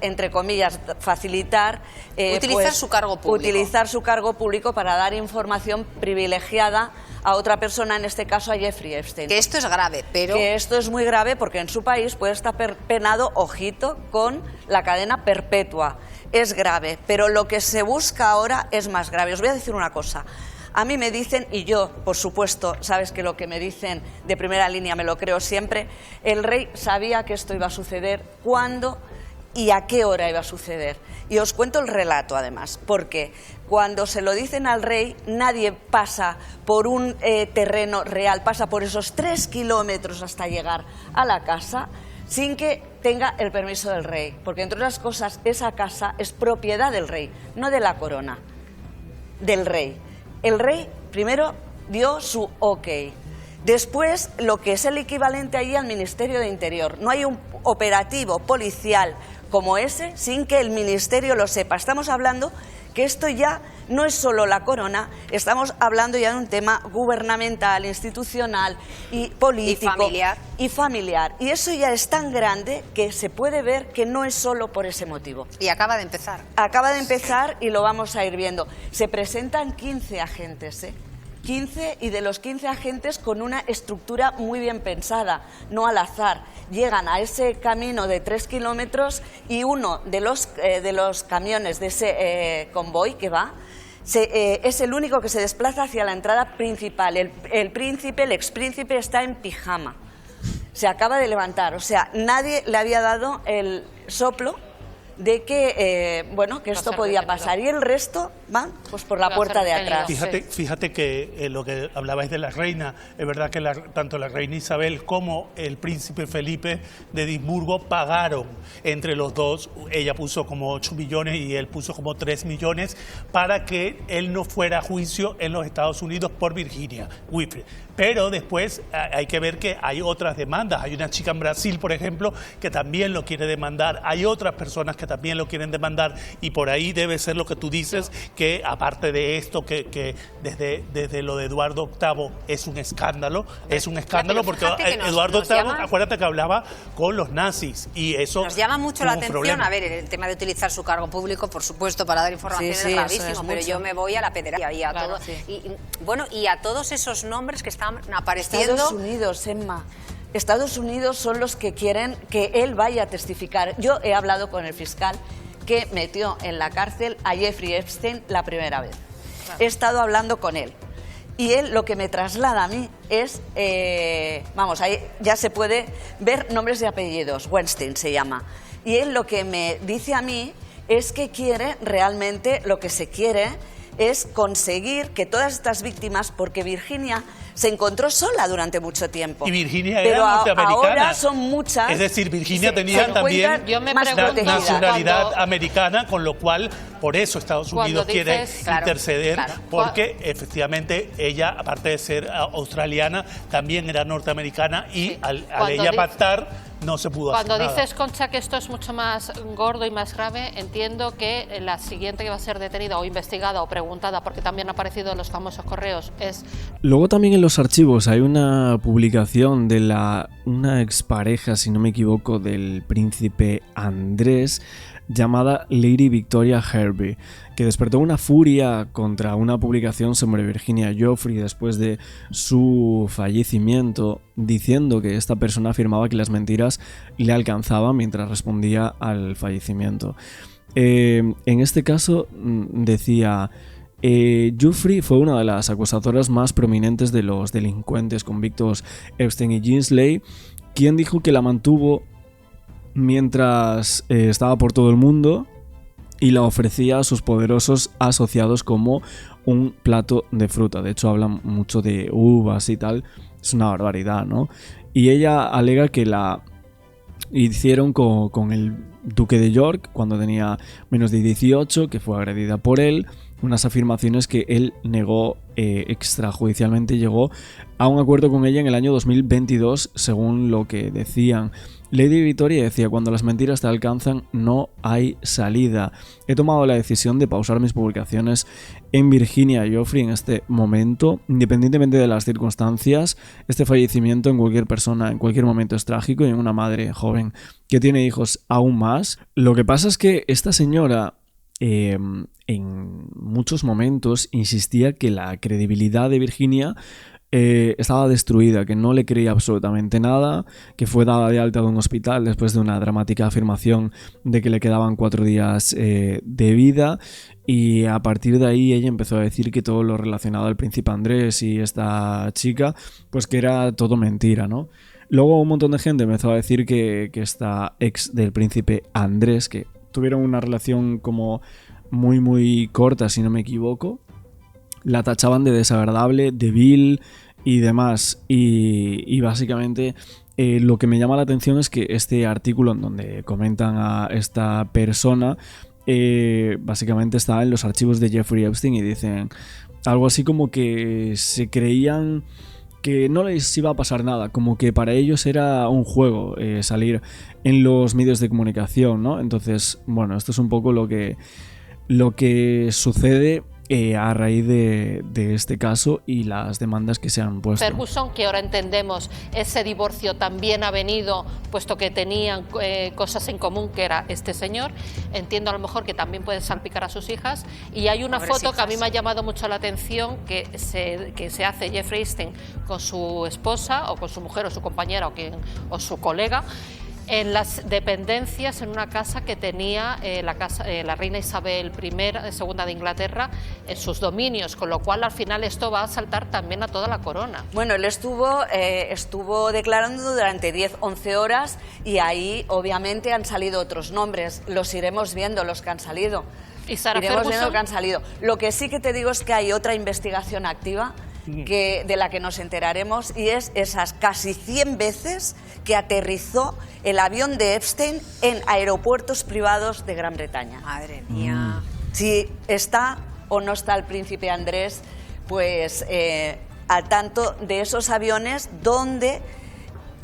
entre comillas, facilitar... Utilizar su cargo público. Utilizar su cargo público para dar información privilegiada a otra persona, en este caso a Jeffrey Epstein. Que esto es grave, pero... Que esto es muy grave porque en su país puede estar penado, ojito, con la cadena perpetua. Es grave, pero lo que se busca ahora es más grave. Os voy a decir una cosa. A mí me dicen, y yo, por supuesto, sabes que lo que me dicen de primera línea me lo creo siempre, el rey sabía que esto iba a suceder, cuándo y a qué hora iba a suceder. Y os cuento el relato, además, porque cuando se lo dicen al rey, nadie pasa por un terreno real, pasa por esos 3 kilómetros hasta llegar a la casa sin que tenga el permiso del rey, porque entre otras cosas esa casa es propiedad del rey, no de la corona, del rey. El rey primero dio su ok, después lo que es el equivalente allí al Ministerio de Interior. No hay un operativo policial como ese sin que el ministerio lo sepa. Estamos hablando que esto ya no es solo la corona, estamos hablando ya de un tema gubernamental, institucional y político. Y familiar. Y eso ya es tan grande que se puede ver que no es solo por ese motivo. Y acaba de empezar. Acaba de empezar y lo vamos a ir viendo. Se presentan 15 agentes, 15, y de los 15 agentes con una estructura muy bien pensada, no al azar. Llegan a ese camino de 3 kilómetros y uno de los camiones de ese convoy que va es el único que se desplaza hacia la entrada principal. El príncipe, el expríncipe, está en pijama. Se acaba de levantar, o sea, nadie le había dado el soplo de que, que esto podía pasar, y el resto van pues por la puerta de atrás. Fíjate que lo que hablabais de la reina, es verdad que tanto la reina Isabel como el príncipe Felipe de Edimburgo pagaron entre los dos. Ella puso como 8 millones y él puso como 3 millones para que él no fuera a juicio en los Estados Unidos por Virginia Giuffre. Pero después hay que ver que hay otras demandas. Hay una chica en Brasil, por ejemplo, que también lo quiere demandar. Hay otras personas que también lo quieren demandar, y por ahí debe ser lo que tú dices, que aparte de esto, que desde lo de Eduardo VIII es un escándalo. Es un escándalo porque Eduardo VIII, acuérdate que hablaba con los nazis, y eso nos llama mucho la atención. Problema. A ver, el tema de utilizar su cargo público, por supuesto, para dar información es gravísimo, pero yo me voy a la pederastia y a todo. Y a todos esos nombres que están apareciendo. Estados Unidos, Emma. Estados Unidos son los que quieren que él vaya a testificar. Yo he hablado con el fiscal que metió en la cárcel a Jeffrey Epstein la primera vez. He estado hablando con él. Y él lo que me traslada a mí es, ahí ya se puede ver nombres y apellidos, Weinstein se llama. Y él lo que me dice a mí es que quiere, realmente lo que se quiere es conseguir que todas estas víctimas, porque Virginia se encontró sola durante mucho tiempo. Y Virginia era norteamericana. Ahora son muchas. Es decir, Virginia tenía también nacionalidad americana, con lo cual, por eso Estados Unidos quiere interceder, porque efectivamente ella, aparte de ser australiana, también era norteamericana, y al ella pactar no se pudo hacer nada. Cuando dices, Concha, que esto es mucho más gordo y más grave, entiendo que la siguiente que va a ser detenida o investigada o preguntada, porque también ha aparecido en los famosos correos, es... Luego también en los archivos hay una publicación de una expareja, si no me equivoco, del príncipe Andrés, llamada Lady Victoria Hervey, que despertó una furia contra una publicación sobre Virginia Giuffre después de su fallecimiento, diciendo que esta persona afirmaba que las mentiras le alcanzaban mientras respondía al fallecimiento. En este caso decía... Giuffre fue una de las acusadoras más prominentes de los delincuentes convictos Epstein y Ginsley, quien dijo que la mantuvo mientras estaba por todo el mundo y la ofrecía a sus poderosos asociados como un plato de fruta. De hecho, hablan mucho de uvas y tal. Es una barbaridad, ¿no? Y ella alega que la hicieron con el duque de York cuando tenía menos de 18, que fue agredida por él, unas afirmaciones que él negó extrajudicialmente. Llegó a un acuerdo con ella en el año 2022, según lo que decían. Lady Victoria decía: cuando las mentiras te alcanzan no hay salida. He tomado la decisión de pausar mis publicaciones en Virginia Giuffre en este momento, independientemente de las circunstancias. Este fallecimiento en cualquier persona, en cualquier momento es trágico, y en una madre joven que tiene hijos aún más. Lo que pasa es que esta señora en muchos momentos insistía que la credibilidad de Virginia estaba destruida, que no le creía absolutamente nada, que fue dada de alta de un hospital después de una dramática afirmación de que le quedaban 4 días de vida, y a partir de ahí ella empezó a decir que todo lo relacionado al príncipe Andrés y esta chica, pues que era todo mentira, ¿no? Luego un montón de gente empezó a decir que esta ex del príncipe Andrés, que tuvieron una relación como muy corta, si no me equivoco, la tachaban de desagradable, de vil y demás. Y básicamente lo que me llama la atención es que este artículo en donde comentan a esta persona básicamente está en los archivos de Jeffrey Epstein, y dicen algo así como que se creían que no les iba a pasar nada, como que para ellos era un juego salir en los medios de comunicación, ¿no? Entonces, bueno, esto es un poco lo que sucede a raíz de este caso y las demandas que se han puesto. Ferguson, que ahora entendemos, ese divorcio también ha venido, puesto que tenían cosas en común, que era este señor. Entiendo a lo mejor que también puede salpicar a sus hijas. Y hay una foto que a mí me ha llamado mucho la atención, que se hace Jeffrey Epstein con su esposa, o con su mujer, o su compañera, o su colega, en las dependencias, en una casa que tenía la reina Isabel II de Inglaterra en sus dominios, con lo cual al final esto va a saltar también a toda la corona. Bueno, él estuvo declarando durante 10-11 horas, y ahí obviamente han salido otros nombres. Los iremos viendo, los que han salido. ¿Y Sarah iremos viendo Ferguson? que han salido. Lo que sí que te digo es que hay otra investigación activa de la que nos enteraremos, y es esas casi 100 veces que aterrizó el avión de Epstein en aeropuertos privados de Gran Bretaña. Madre mía. Si está o no está el príncipe Andrés, pues al tanto de esos aviones donde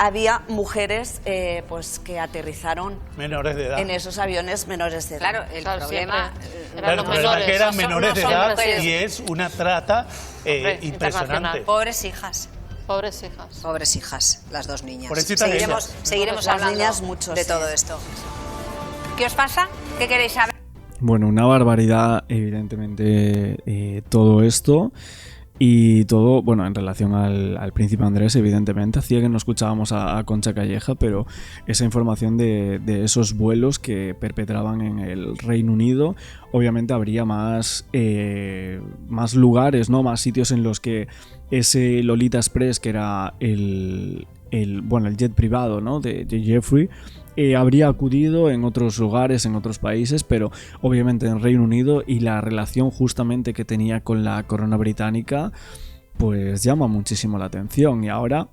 había mujeres pues que aterrizaron menores de edad en esos aviones menores de edad. Claro, el problema... Claro, el problema es que eran menores de edad, y es una trata impresionante. Pobres hijas. Pobres hijas. Pobres hijas, las dos niñas. Las Seguiremos hablando niñas mucho, de sí. todo esto. ¿Qué os pasa? ¿Qué queréis saber? Bueno, una barbaridad, evidentemente, todo esto. Y todo, bueno, en relación al príncipe Andrés, evidentemente. Hacía que no escuchábamos a Concha Calleja, pero esa información de esos vuelos que perpetraban en el Reino Unido, obviamente habría más lugares, ¿no? Más sitios en los que ese Lolita Express, que era el jet privado, ¿no? de Jeffrey, habría acudido en otros lugares, en otros países, pero obviamente en Reino Unido, y la relación justamente que tenía con la corona británica pues llama muchísimo la atención. Y ahora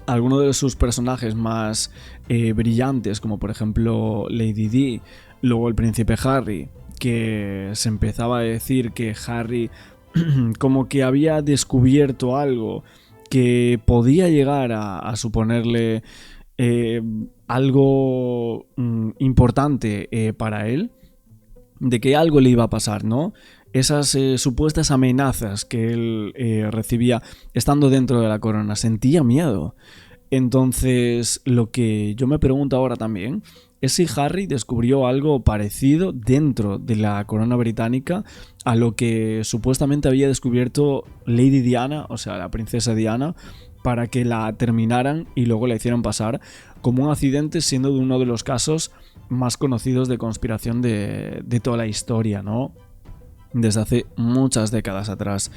algunos de sus personajes más brillantes, como por ejemplo Lady Di, luego el príncipe Harry, que se empezaba a decir que Harry como que había descubierto algo que podía llegar a suponerle algo importante para él, de que algo le iba a pasar, ¿no? Esas supuestas amenazas que él recibía estando dentro de la corona, sentía miedo. Entonces, lo que yo me pregunto ahora también es si Harry descubrió algo parecido dentro de la corona británica a lo que supuestamente había descubierto Lady Diana, o sea, la princesa Diana, para que la terminaran y luego la hicieran pasar como un accidente, siendo de uno de los casos más conocidos de conspiración de toda la historia, ¿no? Desde hace muchas décadas atrás.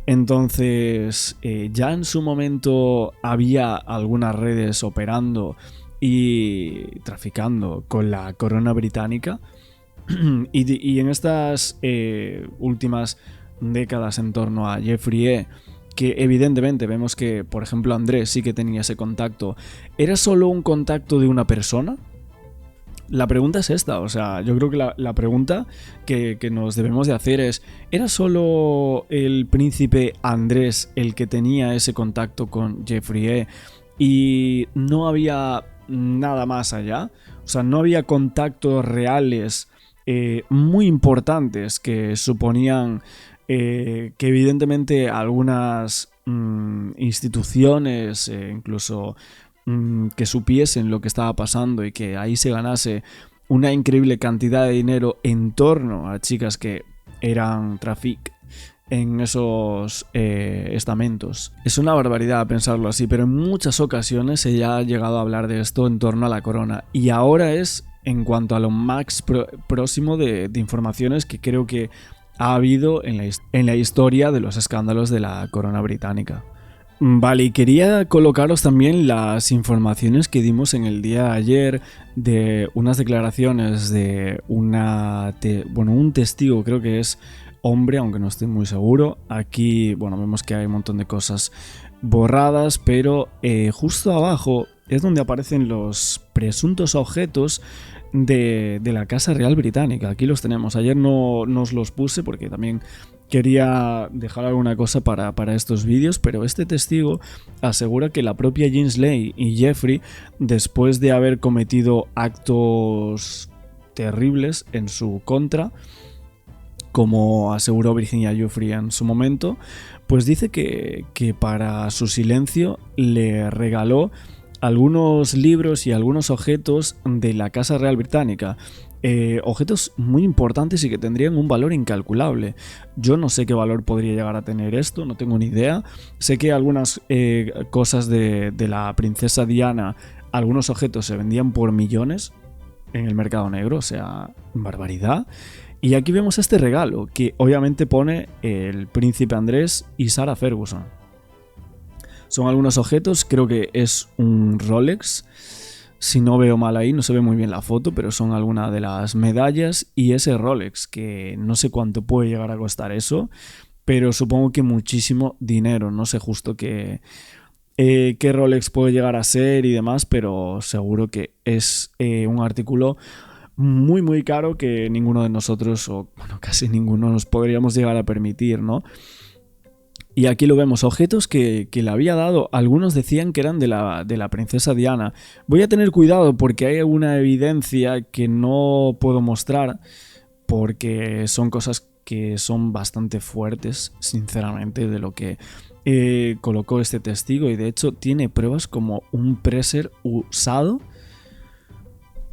Entonces, ya en su momento había algunas redes operando y traficando con la corona británica, y en estas últimas décadas en torno a Jeffrey que evidentemente vemos que, por ejemplo, Andrés sí que tenía ese contacto. ¿Era solo un contacto de una persona? La pregunta es esta, o sea, yo creo que la pregunta que nos debemos de hacer es, ¿era solo el príncipe Andrés el que tenía ese contacto con Jeffrey y no había nada más allá? O sea, no había contactos reales muy importantes que suponían que evidentemente algunas instituciones, incluso que supiesen lo que estaba pasando y que ahí se ganase una increíble cantidad de dinero en torno a chicas que eran traffic en esos estamentos. Es una barbaridad pensarlo así, pero en muchas ocasiones se ya ha llegado a hablar de esto en torno a la corona, y ahora es en cuanto a lo más próximo de informaciones que creo que ha habido en la historia de los escándalos de la corona británica. Vale, y quería colocaros también las informaciones que dimos en el día de ayer de unas declaraciones de un testigo, creo que es hombre, aunque no estoy muy seguro. Aquí, bueno, vemos que hay un montón de cosas borradas, pero justo abajo es donde aparecen los presuntos objetos de la Casa Real Británica. Aquí los tenemos. Ayer no os los puse porque también quería dejar alguna cosa para estos vídeos, pero este testigo asegura que la propia Ginsley y Jeffrey, después de haber cometido actos terribles en su contra, como aseguró Virginia Giuffre en su momento, pues dice que para su silencio le regaló algunos libros y algunos objetos de la Casa Real Británica. Objetos muy importantes y que tendrían un valor incalculable. Yo no sé qué valor podría llegar a tener esto, no tengo ni idea. Sé que algunas cosas de la princesa Diana, algunos objetos se vendían por millones en el mercado negro, o sea, barbaridad. Y aquí vemos este regalo, que obviamente pone el príncipe Andrés y Sarah Ferguson. Son algunos objetos, creo que es un Rolex. Si no veo mal ahí, no se ve muy bien la foto, pero son algunas de las medallas y ese Rolex, que no sé cuánto puede llegar a costar eso, pero supongo que muchísimo dinero. No sé justo qué Rolex puede llegar a ser y demás, pero seguro que es un artículo muy muy caro que ninguno de nosotros, o bueno, casi ninguno, nos podríamos llegar a permitir, ¿no? Y aquí lo vemos, objetos que le había dado. Algunos decían que eran de la princesa Diana. Voy a tener cuidado porque hay alguna evidencia que no puedo mostrar, porque son cosas que son bastante fuertes, sinceramente, de lo que colocó este testigo. Y de hecho tiene pruebas como un presser usado.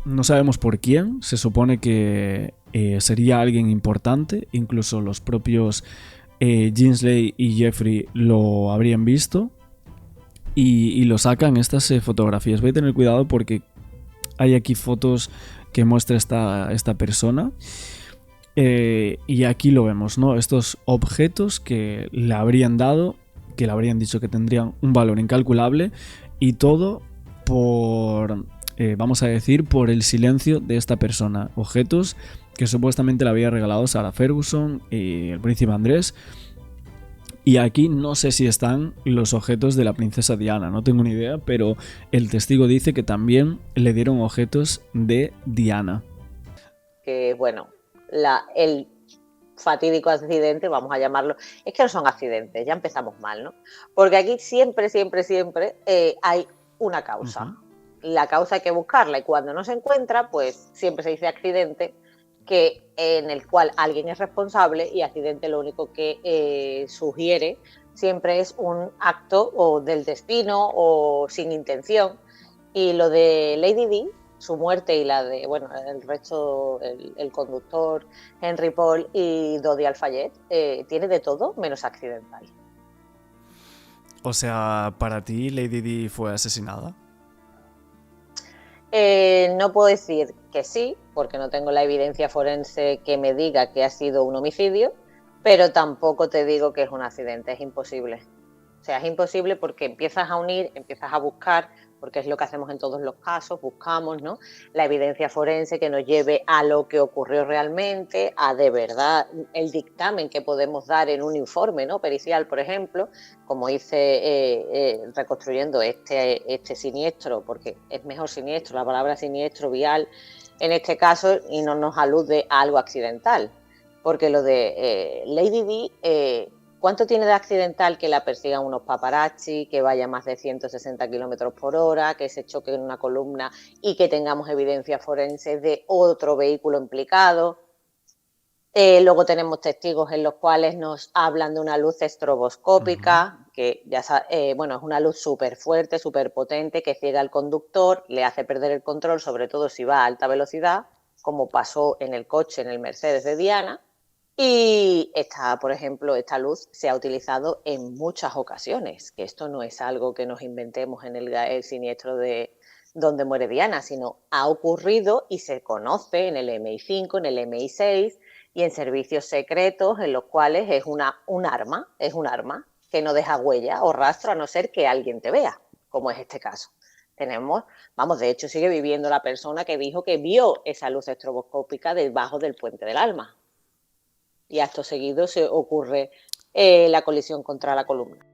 No sabemos por quién. Se supone que sería alguien importante. Incluso los propios Ginsley y Jeffrey lo habrían visto y lo sacan estas fotografías. Voy a tener cuidado porque hay aquí fotos que muestra esta persona y aquí lo vemos, ¿no? Estos objetos que le habrían dado, que le habrían dicho que tendrían un valor incalculable, y todo por, vamos a decir, por el silencio de esta persona. Objetos que supuestamente le había regalado Sarah Ferguson y el príncipe Andrés. Y aquí no sé si están los objetos de la princesa Diana, no tengo ni idea, pero el testigo dice que también le dieron objetos de Diana. Que bueno, el fatídico accidente, vamos a llamarlo, es que no son accidentes, ya empezamos mal, ¿no? Porque aquí siempre hay una causa. La causa hay que buscarla y cuando no se encuentra, pues siempre se dice accidente, en el cual alguien es responsable, y accidente lo único que sugiere siempre es un acto o del destino o sin intención. Y lo de Lady Di, su muerte, y la de, bueno, el resto, el conductor Henry Paul y Dodi Al-Fayed, tiene de todo menos accidental. O sea, ¿para ti Lady Di fue asesinada? No puedo decir que sí, porque no tengo la evidencia forense que me diga que ha sido un homicidio, pero tampoco te digo que es un accidente, es imposible. O sea, es imposible porque empiezas a unir, empiezas a buscar porque es lo que hacemos en todos los casos, buscamos, ¿no?, la evidencia forense que nos lleve a lo que ocurrió realmente, a de verdad el dictamen que podemos dar en un informe, ¿no?, pericial, por ejemplo, como hice reconstruyendo este siniestro, porque es mejor siniestro, la palabra siniestro vial en este caso, y no nos alude a algo accidental, porque lo de Lady Di, ¿cuánto tiene de accidental que la persigan unos paparazzi, que vaya a más de 160 kilómetros por hora, que se choque en una columna y que tengamos evidencia forense de otro vehículo implicado? Luego tenemos testigos en los cuales nos hablan de una luz estroboscópica, que ya es una luz súper fuerte, súper potente, que ciega al conductor, le hace perder el control, sobre todo si va a alta velocidad, como pasó en el coche, en el Mercedes de Diana. Y por ejemplo, esta luz se ha utilizado en muchas ocasiones, que esto no es algo que nos inventemos en el siniestro de donde muere Diana, sino ha ocurrido y se conoce en el MI5, en el MI6 y en servicios secretos, en los cuales es un arma que no deja huella o rastro a no ser que alguien te vea, como es este caso. De hecho sigue viviendo la persona que dijo que vio esa luz estroboscópica debajo del Puente del Alma. Y acto seguido se ocurre la colisión contra la columna.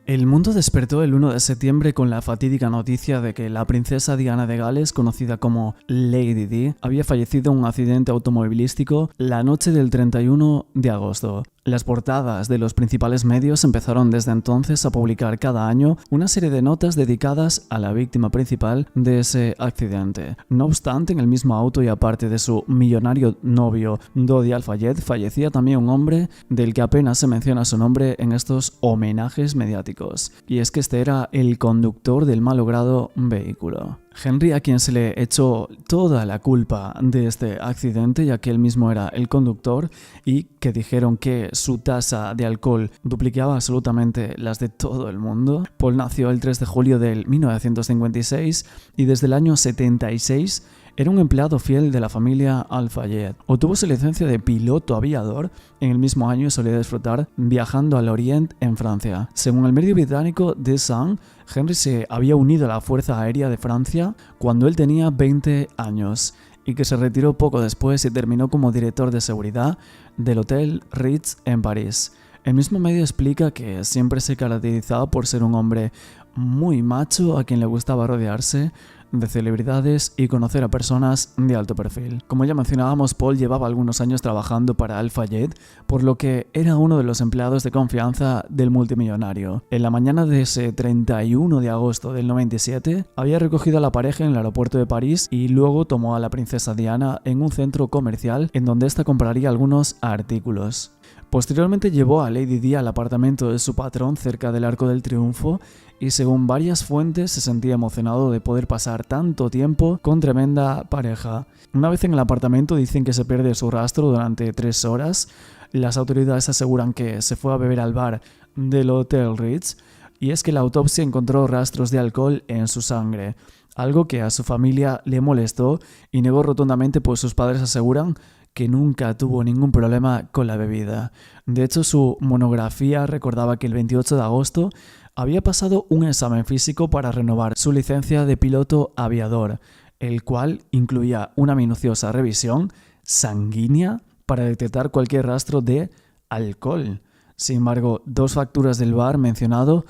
El mundo despertó el 1 de septiembre con la fatídica noticia de que la princesa Diana de Gales, conocida como Lady Di, había fallecido en un accidente automovilístico la noche del 31 de agosto. Las portadas de los principales medios empezaron desde entonces a publicar cada año una serie de notas dedicadas a la víctima principal de ese accidente. No obstante, en el mismo auto y aparte de su millonario novio Dodi Al-Fayed, fallecía también un hombre del que apenas se menciona su nombre en estos homenajes mediáticos. Y es que este era el conductor del malogrado vehículo. Henry, a quien se le echó toda la culpa de este accidente, ya que él mismo era el conductor y que dijeron que su tasa de alcohol duplicaba absolutamente las de todo el mundo. Paul nació el 3 de julio del 1956 y desde el año 76 era un empleado fiel de la familia Al-Fayed. Obtuvo su licencia de piloto aviador en el mismo año y solía disfrutar viajando al Oriente en Francia. Según el medio británico The Sun, Henry se había unido a la Fuerza Aérea de Francia cuando él tenía 20 años y que se retiró poco después y terminó como director de seguridad del Hotel Ritz en París. El mismo medio explica que siempre se caracterizaba por ser un hombre muy macho a quien le gustaba rodearse de celebridades y conocer a personas de alto perfil. Como ya mencionábamos, Paul llevaba algunos años trabajando para Al-Fayed, por lo que era uno de los empleados de confianza del multimillonario. En la mañana de ese 31 de agosto del 97, había recogido a la pareja en el aeropuerto de París y luego tomó a la princesa Diana en un centro comercial en donde ésta compraría algunos artículos. Posteriormente llevó a Lady Di al apartamento de su patrón cerca del Arco del Triunfo y según varias fuentes se sentía emocionado de poder pasar tanto tiempo con tremenda pareja. Una vez en el apartamento dicen que se pierde su rastro durante 3 horas. Las autoridades aseguran que se fue a beber al bar del Hotel Ritz y es que la autopsia encontró rastros de alcohol en su sangre, algo que a su familia le molestó y negó rotundamente, pues sus padres aseguran que nunca tuvo ningún problema con la bebida. De hecho, su monografía recordaba que el 28 de agosto había pasado un examen físico para renovar su licencia de piloto aviador, el cual incluía una minuciosa revisión sanguínea para detectar cualquier rastro de alcohol. Sin embargo, 2 facturas del bar mencionado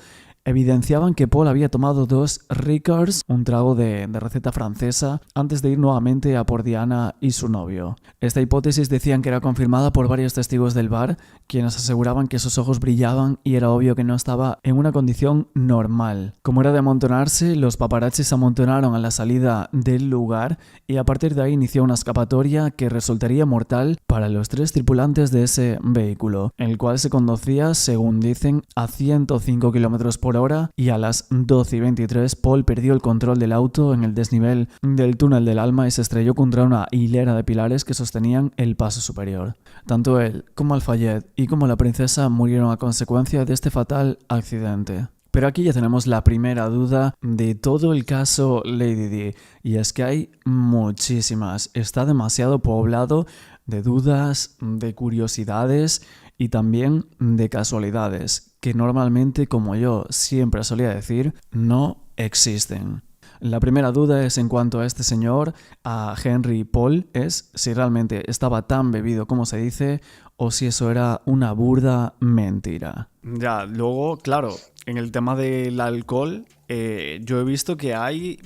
evidenciaban que Paul había tomado 2 Ricards, un trago de receta francesa, antes de ir nuevamente a por Diana y su novio. Esta hipótesis decían que era confirmada por varios testigos del bar, quienes aseguraban que sus ojos brillaban y era obvio que no estaba en una condición normal. Como era de amontonarse, los paparazzi se amontonaron a la salida del lugar y a partir de ahí inició una escapatoria que resultaría mortal para los 3 tripulantes de ese vehículo, el cual se conducía, según dicen, a 105 km por hora y a las 12:23 Paul perdió el control del auto en el desnivel del túnel del Alma y se estrelló contra una hilera de pilares que sostenían el paso superior. Tanto él como Al-Fayed y como la princesa murieron a consecuencia de este fatal accidente. Pero aquí ya tenemos la primera duda de todo el caso Lady Di, y es que hay muchísimas. Está demasiado poblado de dudas, de curiosidades y también de casualidades, que normalmente, como yo siempre solía decir, no existen. La primera duda es en cuanto a este señor, a Henry Paul, es si realmente estaba tan bebido como se dice o si eso era una burda mentira. Ya, luego, claro, en el tema del alcohol, yo he visto que hay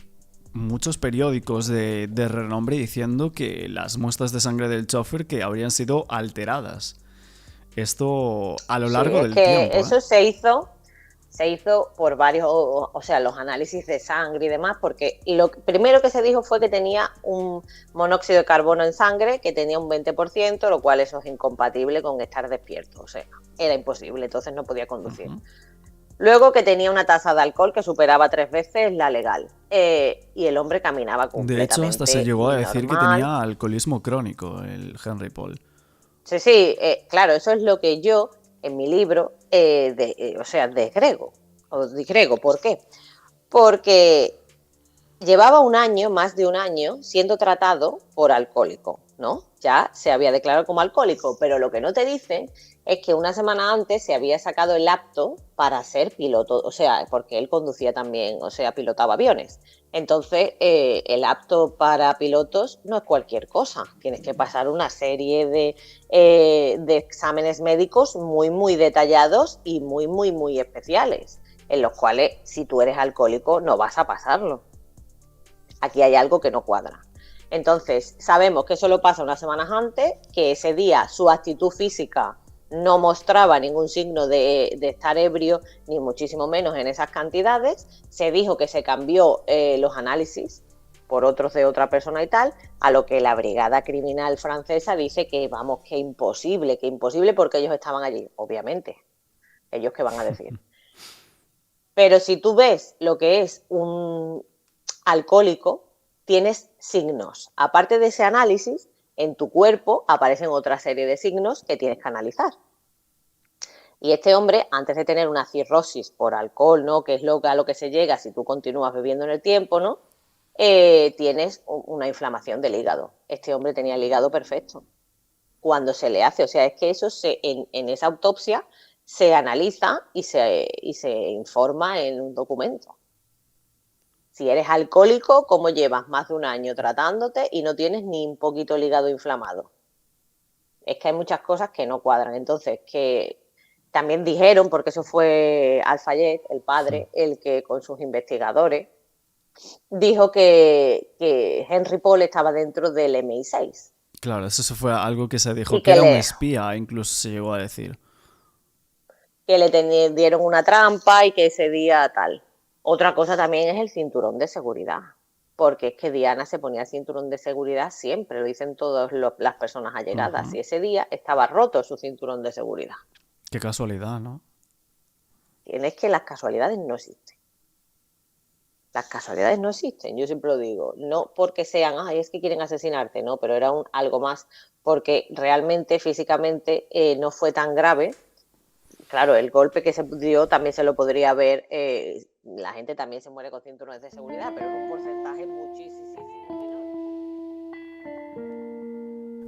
muchos periódicos de renombre diciendo que las muestras de sangre del chofer que habrían sido alteradas. Esto a lo largo del tiempo. Eso se hizo por varios, o sea, los análisis de sangre y demás, porque lo primero que se dijo fue que tenía un monóxido de carbono en sangre que tenía un 20%, lo cual eso es incompatible con estar despierto, o sea, era imposible, entonces no podía conducir. Luego que tenía una tasa de alcohol que superaba 3 veces la legal, y el hombre caminaba completamente De hecho, hasta se llegó a decir normal. que tenía alcoholismo crónico, el Henry Paul. Sí, claro, eso es lo que yo en mi libro desgrego. ¿Por qué? Porque llevaba más de un año, siendo tratado por alcohólico, ¿no? Ya se había declarado como alcohólico, pero lo que no te dicen es que una semana antes se había sacado el apto para ser piloto, o sea, porque él conducía también, o sea, pilotaba aviones. Entonces, el apto para pilotos no es cualquier cosa. Tienes que pasar una serie de exámenes médicos muy, muy detallados y muy, muy, muy especiales, en los cuales, si tú eres alcohólico, no vas a pasarlo. Aquí hay algo que no cuadra. Entonces, sabemos que eso lo pasa unas semanas antes, que ese día su actitud física no mostraba ningún signo de estar ebrio, ni muchísimo menos en esas cantidades. Se dijo que se cambió los análisis por otros de otra persona y tal, a lo que la brigada criminal francesa dice que vamos, que imposible porque ellos estaban allí, obviamente. Ellos qué van a decir. Pero si tú ves lo que es un alcohólico, tienes signos. Aparte de ese análisis, en tu cuerpo aparecen otra serie de signos que tienes que analizar. Y este hombre, antes de tener una cirrosis por alcohol, ¿no?, que es a lo que se llega si tú continúas bebiendo en el tiempo, ¿no?, tienes una inflamación del hígado. Este hombre tenía el hígado perfecto cuando se le hace. O sea, es que eso en esa autopsia se analiza y se informa en un documento. Si eres alcohólico, ¿cómo llevas más de un año tratándote y no tienes ni un poquito el hígado inflamado? Es que hay muchas cosas que no cuadran. Entonces, que también dijeron, porque eso fue Al-Fayed, el padre, el que con sus investigadores dijo que Henry Paul estaba dentro del MI6. Claro, eso fue algo que se dijo, que era un espía, incluso se llegó a decir. Que le dieron una trampa y que ese día tal. Otra cosa también es el cinturón de seguridad, porque es que Diana se ponía el cinturón de seguridad siempre, lo dicen todas las personas allegadas, y ese día estaba roto su cinturón de seguridad. Qué casualidad, ¿no? Es que las casualidades no existen. Las casualidades no existen, yo siempre lo digo, no porque sean, es que quieren asesinarte, no, pero era algo más, porque realmente físicamente no fue tan grave. Claro, el golpe que se dio también se lo podría ver, la gente también se muere con cinturones de seguridad, pero en un porcentaje muchísimo menor.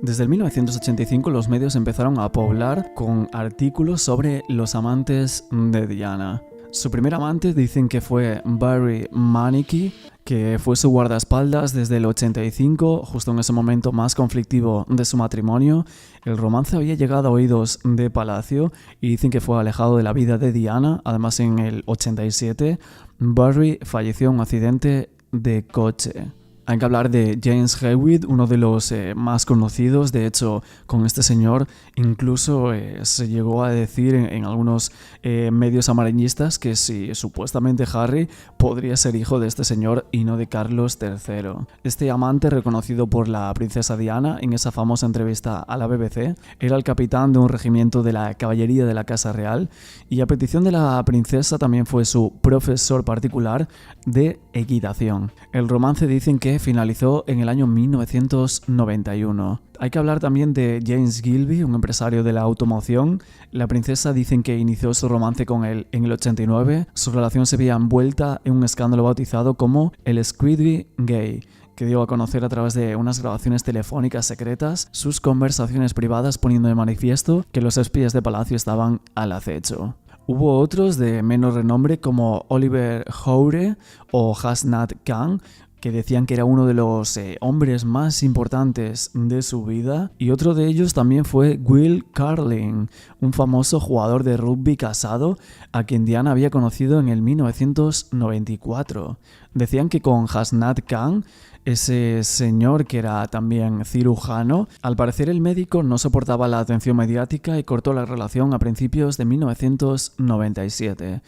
Desde el 1985 los medios empezaron a poblar con artículos sobre los amantes de Diana. Su primer amante dicen que fue Barry Manicky, que fue su guardaespaldas desde el 85, justo en ese momento más conflictivo de su matrimonio. El romance había llegado a oídos de Palacio y dicen que fue alejado de la vida de Diana. Además, en el 87, Barry falleció en un accidente de coche. Hay que hablar de James Hewitt, uno de los más conocidos. De hecho, con este señor incluso se llegó a decir en algunos medios amarillistas que si supuestamente Harry podría ser hijo de este señor y no de Carlos III. Este amante, reconocido por la princesa Diana en esa famosa entrevista a la BBC, era el capitán de un regimiento de la caballería de la Casa Real y a petición de la princesa también fue su profesor particular de equitación. El romance dicen que finalizó en el año 1991. Hay que hablar también de James Gilby, un empresario de la automoción. La princesa dicen que inició su romance con él en el 89. Su relación se veía envuelta en un escándalo bautizado como el Squidby Gay, que dio a conocer a través de unas grabaciones telefónicas secretas sus conversaciones privadas, poniendo de manifiesto que los espías de Palacio estaban al acecho. Hubo otros de menos renombre como Oliver Houre o Hasnat Khan, que decían que era uno de los hombres más importantes de su vida, y otro de ellos también fue Will Carling, un famoso jugador de rugby casado a quien Diana había conocido en el 1994. Decían que con Hasnat Khan, ese señor que era también cirujano, al parecer el médico no soportaba la atención mediática y cortó la relación a principios de 1997.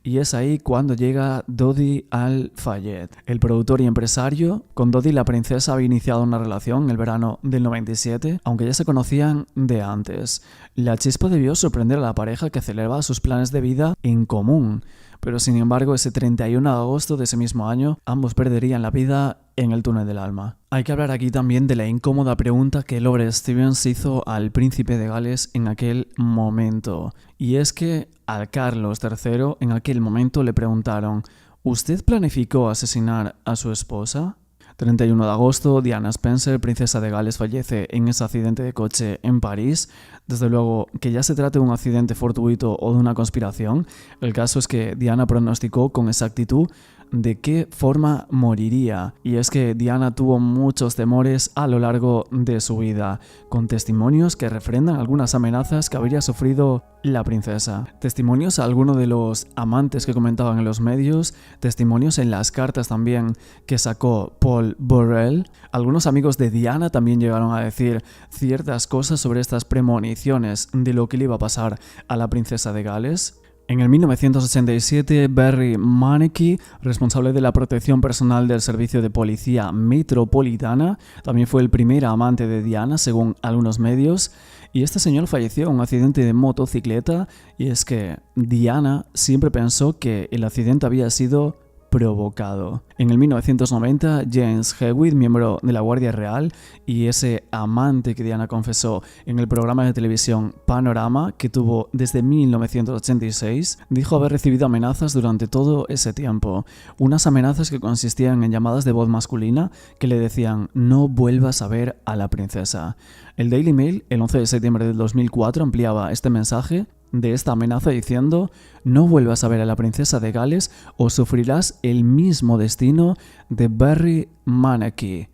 Y es ahí cuando llega Dodi Al-Fayed, el productor y empresario. Con Dodi la princesa había iniciado una relación en el verano del 97, aunque ya se conocían de antes. La chispa debió sorprender a la pareja, que celebraba sus planes de vida en común. Pero sin embargo, ese 31 de agosto de ese mismo año, ambos perderían la vida en el túnel del alma. Hay que hablar aquí también de la incómoda pregunta que Lord Stevens hizo al príncipe de Gales en aquel momento. Y es que al Carlos III en aquel momento le preguntaron: ¿usted planificó asesinar a su esposa? 31 de agosto, Diana Spencer, princesa de Gales, fallece en ese accidente de coche en París. Desde luego, que ya se trate de un accidente fortuito o de una conspiración, el caso es que Diana pronosticó con exactitud de qué forma moriría. Y es que Diana tuvo muchos temores a lo largo de su vida, con testimonios que refrendan algunas amenazas que habría sufrido la princesa. Testimonios a alguno de los amantes que comentaban en los medios, testimonios en las cartas también que sacó Paul Burrell. Algunos amigos de Diana también llegaron a decir ciertas cosas sobre estas premoniciones de lo que le iba a pasar a la princesa de Gales. En el 1987, Barry Maneki, responsable de la protección personal del Servicio de Policía Metropolitana, también fue el primer amante de Diana, según algunos medios, y este señor falleció en un accidente de motocicleta. Y es que Diana siempre pensó que el accidente había sido provocado. En el 1990, James Hewitt, miembro de la Guardia Real y ese amante que Diana confesó en el programa de televisión Panorama, que tuvo desde 1986, dijo haber recibido amenazas durante todo ese tiempo. Unas amenazas que consistían en llamadas de voz masculina que le decían: no vuelvas a ver a la princesa. El Daily Mail, el 11 de septiembre del 2004, ampliaba este mensaje de esta amenaza diciendo: no vuelvas a ver a la princesa de Gales o sufrirás el mismo destino de Barry Maneki.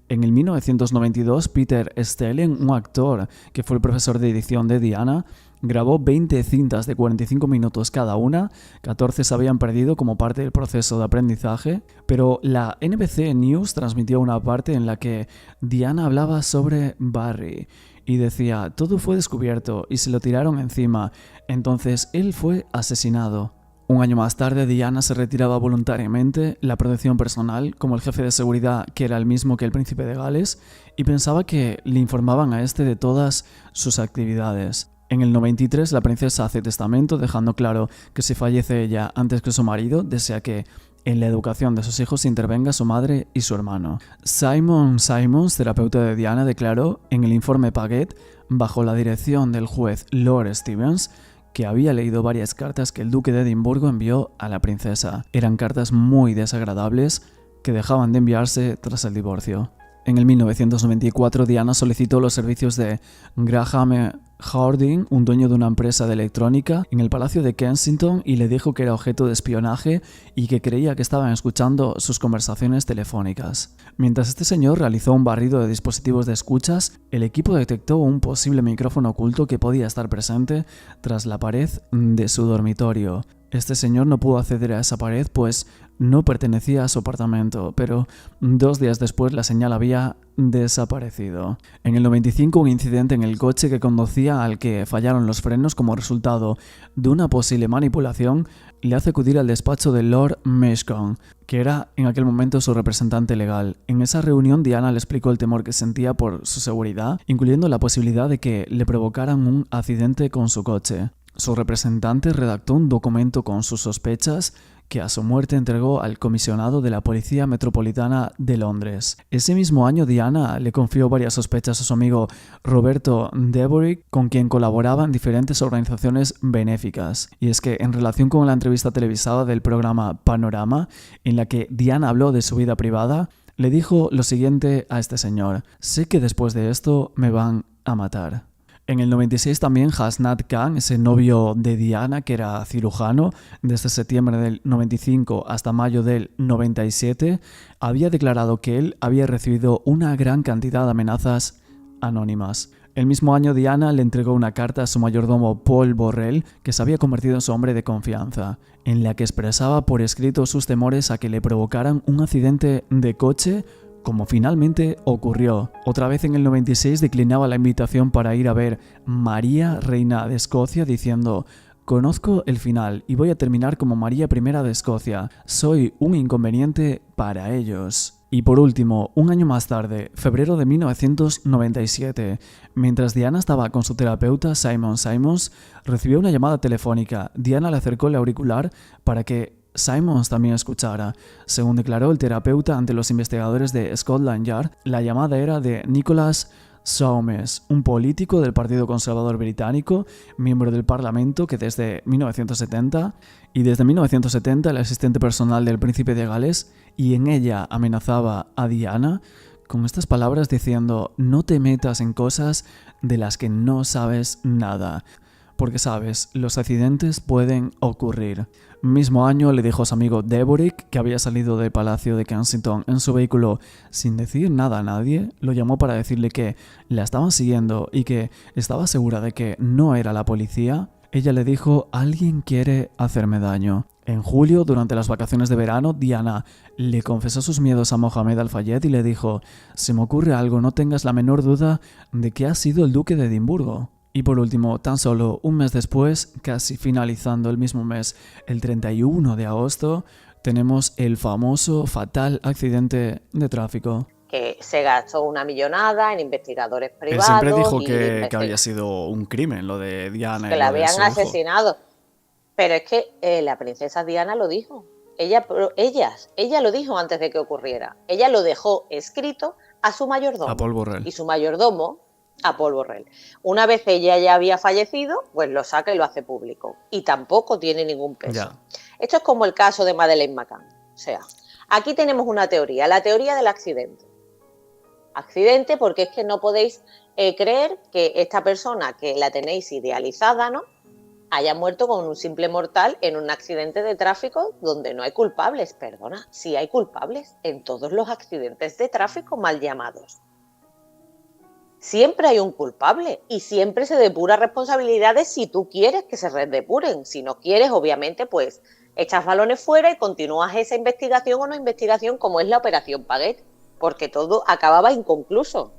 En el 1992, Peter Stelling, un actor que fue el profesor de edición de Diana, grabó 20 cintas de 45 minutos cada una. 14 se habían perdido como parte del proceso de aprendizaje, pero la NBC News transmitió una parte en la que Diana hablaba sobre Barry y decía: todo fue descubierto y se lo tiraron encima, entonces él fue asesinado. Un año más tarde, Diana se retiraba voluntariamente la protección personal, como el jefe de seguridad, que era el mismo que el príncipe de Gales, y pensaba que le informaban a este de todas sus actividades. En el 93, la princesa hace testamento, dejando claro que si fallece ella antes que su marido, desea que en la educación de sus hijos intervenga su madre y su hermano. Simon Simons, terapeuta de Diana, declaró en el informe Paget, bajo la dirección del juez Lord Stevens, que había leído varias cartas que el duque de Edimburgo envió a la princesa. Eran cartas muy desagradables que dejaban de enviarse tras el divorcio. En el 1994, Diana solicitó los servicios de Graham Harding, un dueño de una empresa de electrónica, en el Palacio de Kensington, y le dijo que era objeto de espionaje y que creía que estaban escuchando sus conversaciones telefónicas. Mientras este señor realizó un barrido de dispositivos de escuchas, el equipo detectó un posible micrófono oculto que podía estar presente tras la pared de su dormitorio. Este señor no pudo acceder a esa pared pues no pertenecía a su apartamento, pero 2 días después la señal había desaparecido. En el 95, un incidente en el coche que conducía al que fallaron los frenos como resultado de una posible manipulación le hace acudir al despacho de Lord Mashcombe, que era en aquel momento su representante legal. En esa reunión, Diana le explicó el temor que sentía por su seguridad, incluyendo la posibilidad de que le provocaran un accidente con su coche. Su representante redactó un documento con sus sospechas que a su muerte entregó al comisionado de la Policía Metropolitana de Londres. Ese mismo año, Diana le confió varias sospechas a su amigo Roberto Deboric, con quien colaboraba en diferentes organizaciones benéficas. Y es que en relación con la entrevista televisada del programa Panorama, en la que Diana habló de su vida privada, le dijo lo siguiente a este señor: sé que después de esto me van a matar. En el 96 también Hasnat Khan, ese novio de Diana, que era cirujano, desde septiembre del 95 hasta mayo del 97, había declarado que él había recibido una gran cantidad de amenazas anónimas. El mismo año Diana le entregó una carta a su mayordomo Paul Borrell, que se había convertido en su hombre de confianza, en la que expresaba por escrito sus temores a que le provocaran un accidente de coche, como finalmente ocurrió. Otra vez en el 96 declinaba la invitación para ir a ver María, reina de Escocia, diciendo: «Conozco el final y voy a terminar como María I de Escocia. Soy un inconveniente para ellos». Y por último, un año más tarde, febrero de 1997, mientras Diana estaba con su terapeuta Simon Simons, recibió una llamada telefónica. Diana le acercó el auricular para que Simons también escuchara. Según declaró el terapeuta ante los investigadores de Scotland Yard, la llamada era de Nicholas Soames, un político del Partido Conservador Británico, miembro del Parlamento que desde 1970 el asistente personal del príncipe de Gales, y en ella amenazaba a Diana con estas palabras diciendo: «No te metas en cosas de las que no sabes nada, porque sabes, los accidentes pueden ocurrir». Mismo año le dijo a su amigo Deboric, que había salido del Palacio de Kensington en su vehículo sin decir nada a nadie, lo llamó para decirle que la estaban siguiendo y que estaba segura de que no era la policía. Ella le dijo: «Alguien quiere hacerme daño». En julio, durante las vacaciones de verano, Diana le confesó sus miedos a Mohamed Al-Fayed y le dijo: «Si me ocurre algo, no tengas la menor duda de que ha sido el duque de Edimburgo». Y por último, tan solo un mes después, casi finalizando el mismo mes, el 31 de agosto, tenemos el famoso fatal accidente de tráfico. Que se gastó una millonada en investigadores privados. Él siempre dijo que había sido un crimen lo de Diana. Que la habían asesinado. Pero es que la princesa Diana lo dijo. Ella lo dijo antes de que ocurriera. Ella lo dejó escrito a su mayordomo. A Paul Borrell. Y su mayordomo a Paul Borrell. Una vez ella ya había fallecido, pues lo saca y lo hace público. Y tampoco tiene ningún peso. Ya. Esto es como el caso de Madeleine McCann. O sea, aquí tenemos una teoría, la teoría del accidente. Accidente porque es que no podéis creer que esta persona que la tenéis idealizada, ¿no?, haya muerto con un simple mortal en un accidente de tráfico donde no hay culpables. Perdona, sí hay culpables en todos los accidentes de tráfico mal llamados. Siempre hay un culpable y siempre se depura responsabilidades si tú quieres que se depuren. Si no quieres, obviamente, pues echas balones fuera y continúas esa investigación o no investigación, como es la Operación Paguet, porque todo acababa inconcluso.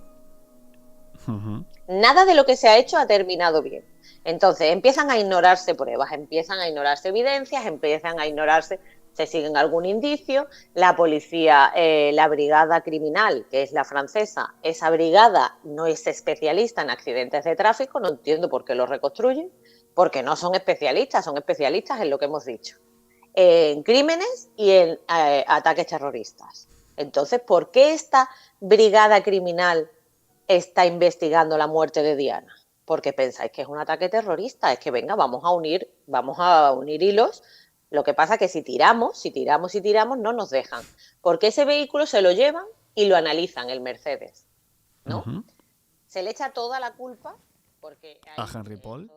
Nada de lo que se ha hecho ha terminado bien. Entonces empiezan a ignorarse pruebas, empiezan a ignorarse evidencias, empiezan a ignorarse, se siguen algún indicio. La policía, la brigada criminal, que es la francesa, esa brigada no es especialista en accidentes de tráfico, no entiendo por qué lo reconstruyen, porque no son especialistas, son especialistas en lo que hemos dicho, en crímenes y en ataques terroristas. Entonces, ¿por qué esta brigada criminal está investigando la muerte de Diana? Porque pensáis que es un ataque terrorista, es que venga, vamos a unir hilos. Lo que pasa es que si tiramos, no nos dejan, porque ese vehículo se lo llevan y lo analizan, el Mercedes, ¿no? Se le echa toda la culpa porque a Henry Paul.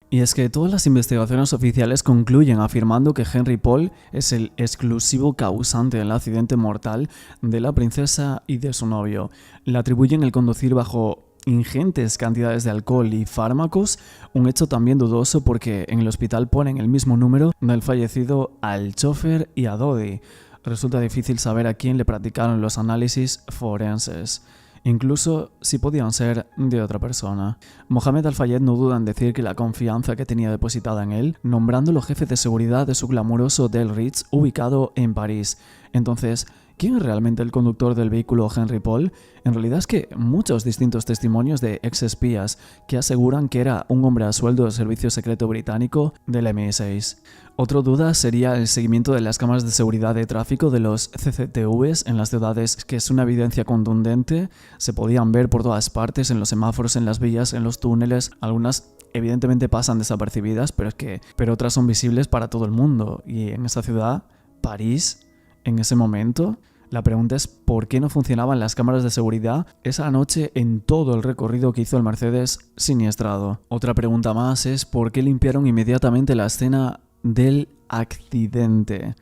Y es que todas las investigaciones oficiales concluyen afirmando que Henry Paul es el exclusivo causante del accidente mortal de la princesa y de su novio. Le atribuyen el conducir bajo ingentes cantidades de alcohol y fármacos, un hecho también dudoso porque en el hospital ponen el mismo número del fallecido al chofer y a Dodi. Resulta difícil saber a quién le practicaron los análisis forenses, incluso si podían ser de otra persona. Mohamed Al-Fayed no duda en decir que la confianza que tenía depositada en él, nombrándolo jefe de seguridad de su glamuroso Hotel Ritz ubicado en París. Entonces, ¿quién es realmente el conductor del vehículo Henry Paul? En realidad es que muchos distintos testimonios de ex-espías que aseguran que era un hombre a sueldo del Servicio Secreto Británico del MI6. Otra duda sería el seguimiento de las cámaras de seguridad de tráfico de los CCTVs en las ciudades, que es una evidencia contundente. Se podían ver por todas partes, en los semáforos, en las vías, en los túneles. Algunas evidentemente pasan desapercibidas, pero otras son visibles para todo el mundo. Y en esa ciudad, París, en ese momento, La pregunta es ¿por qué no funcionaban las cámaras de seguridad esa noche en todo el recorrido que hizo el Mercedes siniestrado? Otra pregunta más es ¿por qué limpiaron inmediatamente la escena del accidente?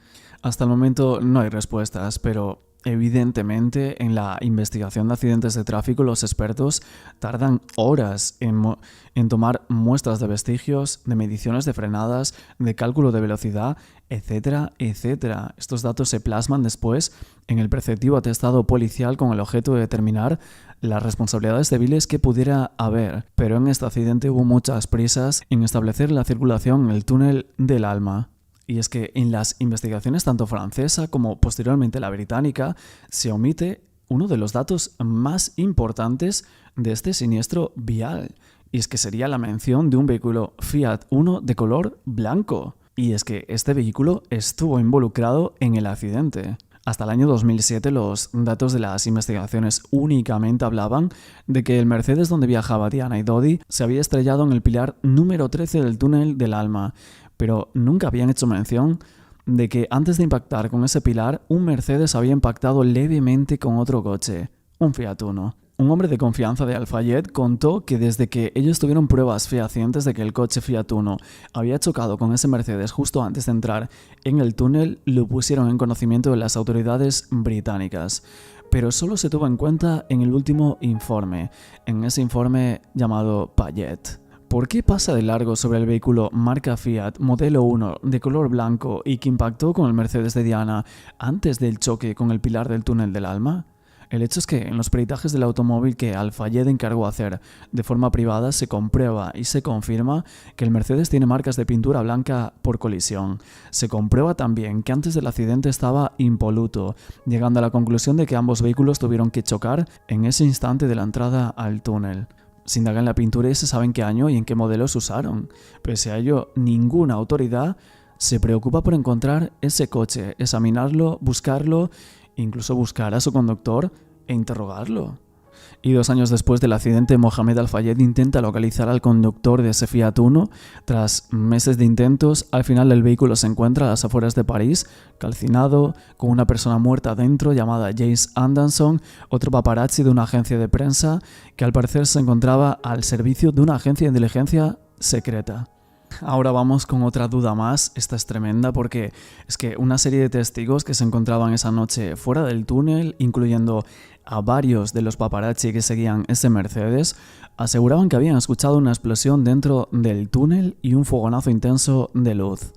Hasta el momento no hay respuestas, pero evidentemente en la investigación de accidentes de tráfico los expertos tardan horas en tomar muestras de vestigios, de mediciones de frenadas, de cálculo de velocidad, etcétera, etcétera. Estos datos se plasman después en el preceptivo atestado policial con el objeto de determinar las responsabilidades civiles que pudiera haber. Pero en este accidente hubo muchas prisas en establecer la circulación en el túnel del Alma. Y es que en las investigaciones tanto francesa como posteriormente la británica se omite uno de los datos más importantes de este siniestro vial. Y es que sería la mención de un vehículo Fiat Uno de color blanco. Y es que este vehículo estuvo involucrado en el accidente. Hasta el año 2007 los datos de las investigaciones únicamente hablaban de que el Mercedes donde viajaba Diana y Dodi se había estrellado en el pilar número 13 del túnel del Alma. Pero nunca habían hecho mención de que antes de impactar con ese pilar, un Mercedes había impactado levemente con otro coche, un Fiat Uno. Un hombre de confianza de Al-Fayed contó que desde que ellos tuvieron pruebas fehacientes de que el coche Fiat Uno había chocado con ese Mercedes justo antes de entrar en el túnel, lo pusieron en conocimiento de las autoridades británicas. Pero solo se tuvo en cuenta en el último informe, en ese informe llamado Payet. ¿Por qué pasa de largo sobre el vehículo marca Fiat modelo 1 de color blanco y que impactó con el Mercedes de Diana antes del choque con el pilar del túnel del Alma? El hecho es que en los peritajes del automóvil que Al-Fayed encargó hacer de forma privada se comprueba y se confirma que el Mercedes tiene marcas de pintura blanca por colisión. Se comprueba también que antes del accidente estaba impoluto, llegando a la conclusión de que ambos vehículos tuvieron que chocar en ese instante de la entrada al túnel. Se indaga en la pintura y se sabe en qué año y en qué modelos usaron. Pese a ello, ninguna autoridad se preocupa por encontrar ese coche, examinarlo, buscarlo, incluso buscar a su conductor e interrogarlo. Y 2 años después del accidente, Mohamed Al-Fayed intenta localizar al conductor de ese Fiat Uno. Tras meses de intentos, al final el vehículo se encuentra a las afueras de París, calcinado, con una persona muerta dentro llamada Jace Anderson, otro paparazzi de una agencia de prensa que al parecer se encontraba al servicio de una agencia de inteligencia secreta. Ahora vamos con otra duda más, esta es tremenda porque es que una serie de testigos que se encontraban esa noche fuera del túnel, incluyendo a varios de los paparazzi que seguían ese Mercedes, aseguraban que habían escuchado una explosión dentro del túnel y un fogonazo intenso de luz.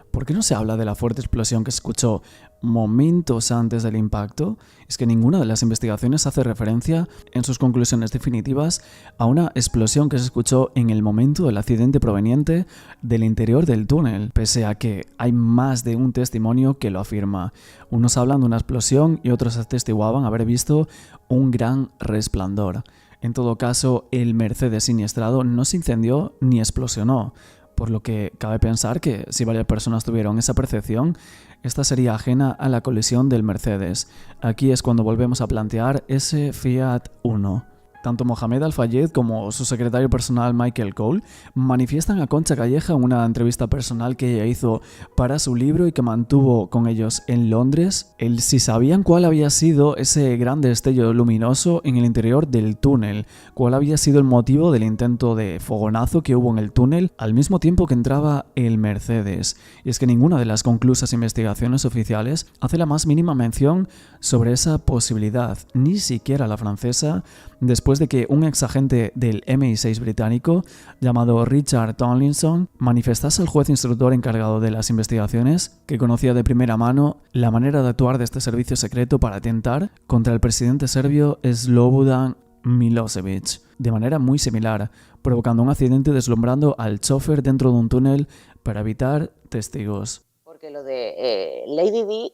¿Por qué no se habla de la fuerte explosión que se escuchó momentos antes del impacto? Es que ninguna de las investigaciones hace referencia en sus conclusiones definitivas a una explosión que se escuchó en el momento del accidente proveniente del interior del túnel, pese a que hay más de un testimonio que lo afirma. Unos hablan de una explosión y otros atestiguaban haber visto un gran resplandor. En todo caso, el Mercedes siniestrado no se incendió ni explosionó, por lo que cabe pensar que si varias personas tuvieron esa percepción, esta sería ajena a la colisión del Mercedes. Aquí es cuando volvemos a plantear ese Fiat Uno. Tanto Mohamed Al-Fayed como su secretario personal Michael Cole manifiestan a Concha Calleja en una entrevista personal que ella hizo para su libro y que mantuvo con ellos en Londres, si sabían cuál había sido ese gran destello luminoso en el interior del túnel, cuál había sido el motivo del intento de fogonazo que hubo en el túnel al mismo tiempo que entraba el Mercedes. Y es que ninguna de las conclusas investigaciones oficiales hace la más mínima mención sobre esa posibilidad, ni siquiera la francesa, después de que un exagente del MI6 británico llamado Richard Tomlinson manifestase al juez instructor encargado de las investigaciones que conocía de primera mano la manera de actuar de este servicio secreto para atentar contra el presidente serbio Slobodan Milosevic, de manera muy similar, provocando un accidente deslumbrando al chofer dentro de un túnel para evitar testigos. Porque lo de Lady Di...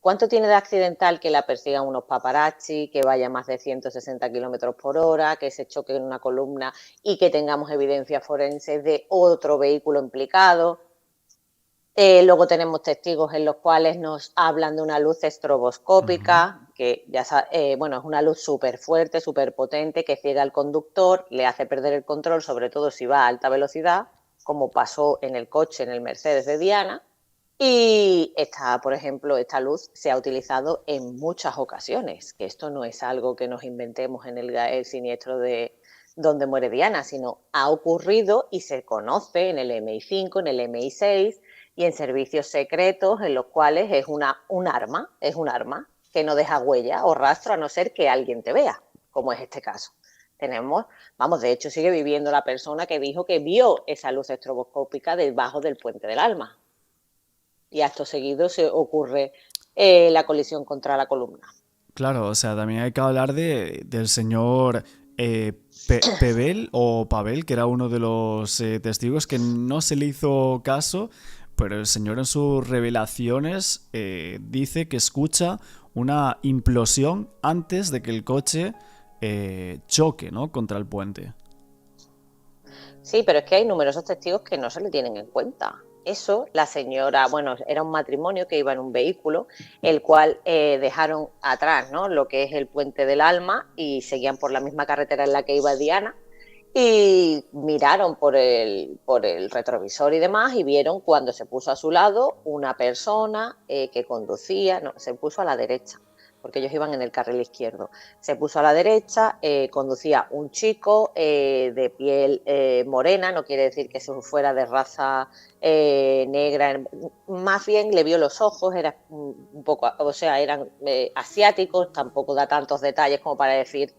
¿Cuánto tiene de accidental que la persigan unos paparazzi, que vaya más de 160 kilómetros por hora, que se choque en una columna y que tengamos evidencias forenses de otro vehículo implicado? Luego tenemos testigos en los cuales nos hablan de una luz estroboscópica, que ya es una luz súper fuerte, súper potente, que ciega al conductor, le hace perder el control, sobre todo si va a alta velocidad, como pasó en el coche, en el Mercedes de Diana. Y por ejemplo, esta luz se ha utilizado en muchas ocasiones, que esto no es algo que nos inventemos en el siniestro de donde muere Diana, sino ha ocurrido y se conoce en el MI5, en el MI6 y en servicios secretos, en los cuales es un arma que no deja huella o rastro a no ser que alguien te vea, como es este caso. De hecho sigue viviendo la persona que dijo que vio esa luz estroboscópica debajo del puente del Alma. Y acto seguido se ocurre la colisión contra la columna. Claro, o sea, también hay que hablar del señor Pavel, que era uno de los testigos que no se le hizo caso, pero el señor en sus revelaciones dice que escucha una implosión antes de que el coche choque, ¿no?, contra el puente. Sí, pero es que hay numerosos testigos que no se le tienen en cuenta. Eso, la señora, era un matrimonio que iba en un vehículo, el cual dejaron atrás, ¿no?, lo que es el puente del Alma y seguían por la misma carretera en la que iba Diana y miraron por el retrovisor y demás y vieron cuando se puso a su lado una persona que conducía, se puso a la derecha, porque ellos iban en el carril izquierdo. Se puso a la derecha, conducía un chico de piel morena, no quiere decir que se fuera de raza negra, más bien le vio los ojos, era un poco, eran asiáticos, tampoco da tantos detalles como para decir,